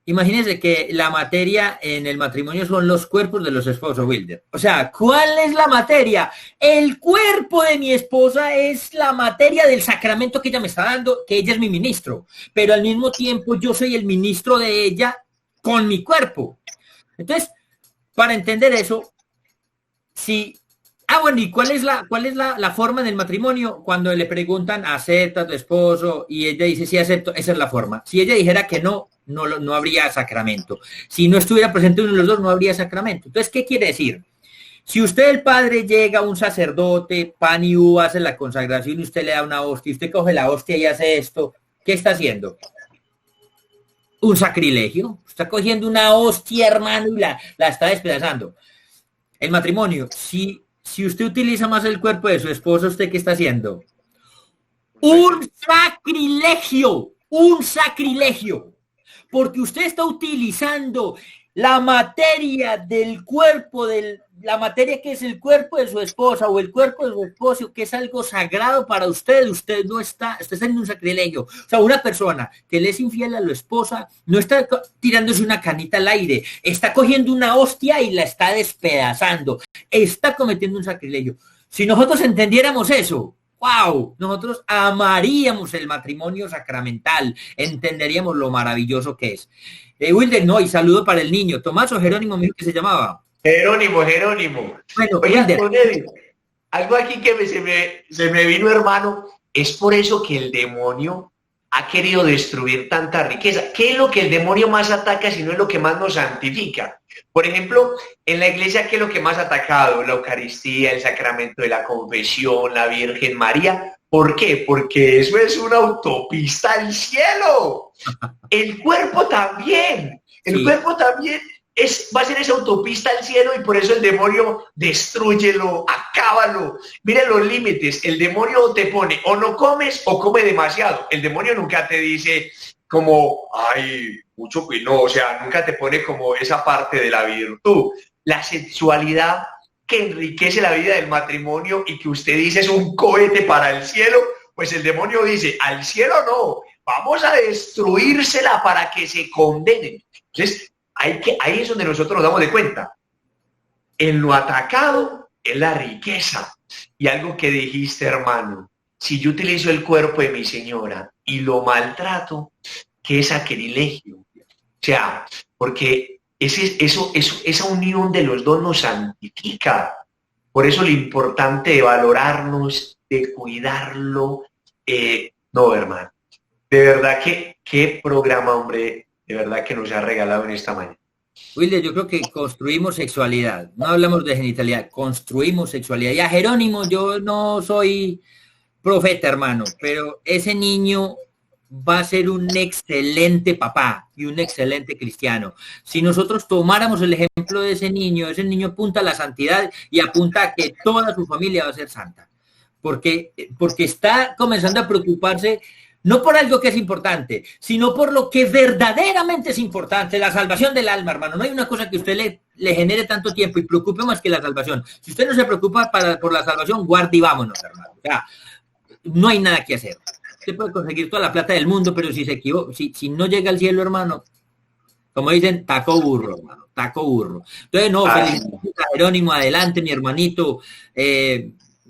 Imagínense que la materia en el matrimonio son los cuerpos de los esposos, Wilder. O sea, ¿cuál es la materia? El cuerpo de mi esposa es la materia del sacramento que ella me está dando, que ella es mi ministro. Pero al mismo tiempo yo soy el ministro de ella con mi cuerpo. Entonces, para entender eso, si... bueno, ¿y cuál es la forma del matrimonio? Cuando le preguntan, ¿acepta a tu esposo? Y ella dice, sí, acepto, esa es la forma. Si ella dijera que no habría sacramento. Si no estuviera presente uno de los dos, no habría sacramento. Entonces, ¿qué quiere decir? Si usted, el padre, llega a un sacerdote, pan y uva, hace la consagración y usted le da una hostia, y usted coge la hostia y hace esto, ¿qué está haciendo? Un sacrilegio. Está cogiendo una hostia, hermano, y la está despedazando. El matrimonio, si usted utiliza más el cuerpo de su esposo, ¿usted qué está haciendo? Un sacrilegio. Porque usted está utilizando la materia del cuerpo, la materia que es el cuerpo de su esposa o el cuerpo de su esposo, que es algo sagrado para usted está haciendo un sacrilegio. O sea, una persona que le es infiel a la esposa no está tirándose una canita al aire, está cogiendo una hostia y la está despedazando, está cometiendo un sacrilegio. Si nosotros entendiéramos eso, ¡wow! Nosotros amaríamos el matrimonio sacramental, entenderíamos lo maravilloso que es. Wilder, no, y saludo para el niño. ¿Tomás o Jerónimo, mío, que se llamaba? Jerónimo. Bueno, oiga, algo aquí que se me vino, hermano, es por eso que el demonio ha querido destruir tanta riqueza. ¿Qué es lo que el demonio más ataca si no es lo que más nos santifica? Por ejemplo, en la iglesia, ¿qué es lo que más ha atacado? La Eucaristía, el sacramento de la confesión, la Virgen María. ¿Por qué? Porque eso es una autopista al cielo. El cuerpo también. El cuerpo también va a ser esa autopista al cielo, y por eso el demonio destrúyelo, acábalo. Miren los límites. El demonio te pone o no comes o come demasiado. El demonio nunca te dice como, ay, mucho no, o sea, nunca te pone como esa parte de la virtud. La sexualidad que enriquece la vida del matrimonio y que usted dice es un cohete para el cielo, pues el demonio dice, al cielo no, vamos a destruírsela para que se condenen. Entonces, ahí es donde nosotros nos damos de cuenta. En lo atacado es la riqueza. Y algo que dijiste, hermano, si yo utilizo el cuerpo de mi señora y lo maltrato, ¿qué es sacrilegio? O sea, porque esa unión de los dos nos santifica. Por eso lo importante de valorarnos, de cuidarlo. No, hermano. De verdad que qué programa, hombre, de verdad que nos ha regalado en esta mañana. Wilder, yo creo que construimos sexualidad, no hablamos de genitalidad, construimos sexualidad. Y a Jerónimo, yo no soy profeta, hermano, pero ese niño va a ser un excelente papá y un excelente cristiano. Si nosotros tomáramos el ejemplo de ese niño apunta a la santidad y apunta a que toda su familia va a ser santa, porque está comenzando a preocuparse no por algo que es importante, sino por lo que verdaderamente es importante, la salvación del alma, hermano. No hay una cosa que usted le genere tanto tiempo y preocupe más que la salvación. Si usted no se preocupa por la salvación, guarde y vámonos, hermano. O sea, no hay nada que hacer. Usted puede conseguir toda la plata del mundo, pero si se equivoca, si no llega al cielo, hermano, como dicen, taco burro, hermano, taco burro. Entonces, no, felicidades a Jerónimo, adelante, mi hermanito,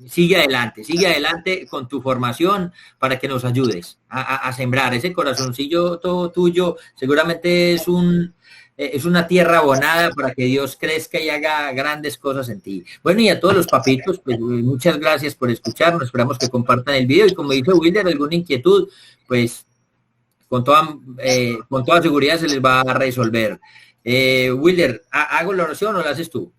sigue adelante con tu formación para que nos ayudes a sembrar ese corazoncillo todo tuyo. Seguramente es una tierra abonada para que Dios crezca y haga grandes cosas en ti. Bueno, y a todos los papitos, pues muchas gracias por escucharnos. Esperamos que compartan el video y como dice Wilder, alguna inquietud, pues con toda seguridad se les va a resolver. Wilder, ¿hago la oración o la haces tú?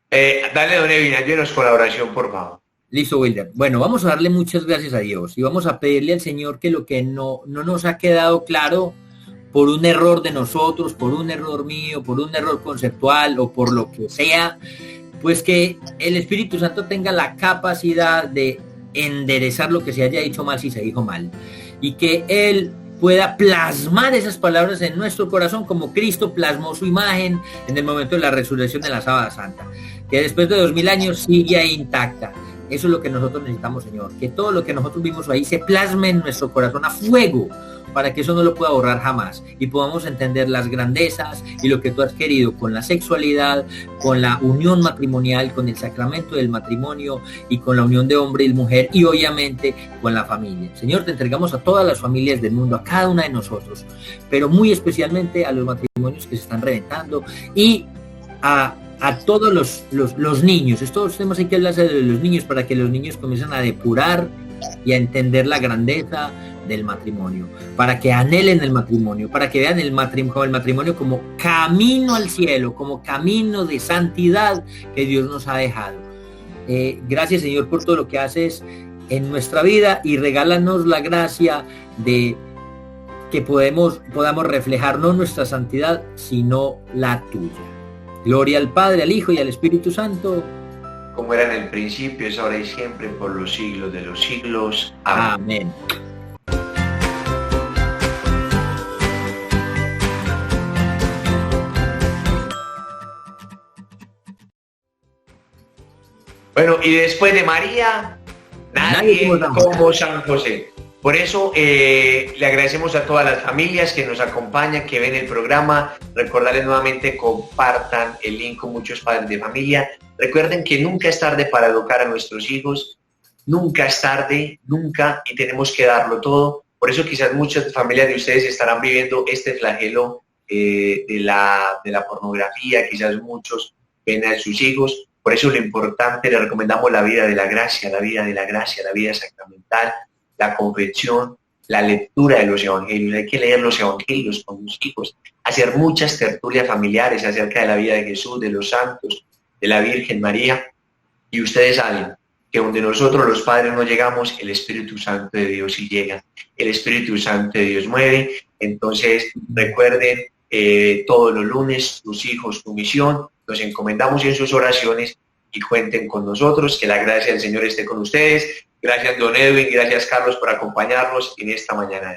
Dale, don Evin, ayúdenos con la oración, por favor. Listo, Wilder. Bueno, vamos a darle muchas gracias a Dios y vamos a pedirle al Señor que lo que no nos ha quedado claro por un error de nosotros, por un error mío, por un error conceptual o por lo que sea, pues que el Espíritu Santo tenga la capacidad de enderezar lo que se haya dicho mal si se dijo mal y que Él pueda plasmar esas palabras en nuestro corazón como Cristo plasmó su imagen en el momento de la resurrección de la sábana santa, que después de 2000 años sigue ahí intacta. Eso es lo que nosotros necesitamos, Señor, que todo lo que nosotros vimos ahí se plasme en nuestro corazón a fuego, para que eso no lo pueda borrar jamás y podamos entender las grandezas y lo que tú has querido con la sexualidad, con la unión matrimonial, con el sacramento del matrimonio y con la unión de hombre y mujer y obviamente con la familia. Señor, te entregamos a todas las familias del mundo, a cada una de nosotros, pero muy especialmente a los matrimonios que se están reventando y a todos los niños. Estos temas hay que hablar de los niños para que los niños comiencen a depurar y a entender la grandeza del matrimonio, para que anhelen el matrimonio, para que vean el matrimonio como camino al cielo, como camino de santidad que Dios nos ha dejado. Gracias, Señor, por todo lo que haces en nuestra vida y regálanos la gracia de que podamos reflejar no nuestra santidad, sino la tuya. Gloria al Padre, al Hijo y al Espíritu Santo, como era en el principio, es ahora y siempre, por los siglos de los siglos. Amén. Bueno, y después de María, nadie como San José. Por eso le agradecemos a todas las familias que nos acompañan, que ven el programa. Recordarles nuevamente, compartan el link con muchos padres de familia. Recuerden que nunca es tarde para educar a nuestros hijos. Nunca es tarde, nunca, y tenemos que darlo todo. Por eso quizás muchas familias de ustedes estarán viviendo este flagelo de la pornografía. Quizás muchos ven a sus hijos. Por eso lo importante, le recomendamos la vida de la gracia, la vida sacramental, la confesión, la lectura de los evangelios. Hay que leer los evangelios con los hijos, hacer muchas tertulias familiares acerca de la vida de Jesús, de los santos, de la Virgen María. Y ustedes saben que donde nosotros los padres no llegamos, el Espíritu Santo de Dios sí llega. El Espíritu Santo de Dios mueve. Entonces recuerden, todos los lunes, tus hijos, tu misión, nos encomendamos en sus oraciones y cuenten con nosotros. Que la gracia del Señor esté con ustedes. Gracias, don Edwin, gracias, Carlos, por acompañarnos en esta mañana.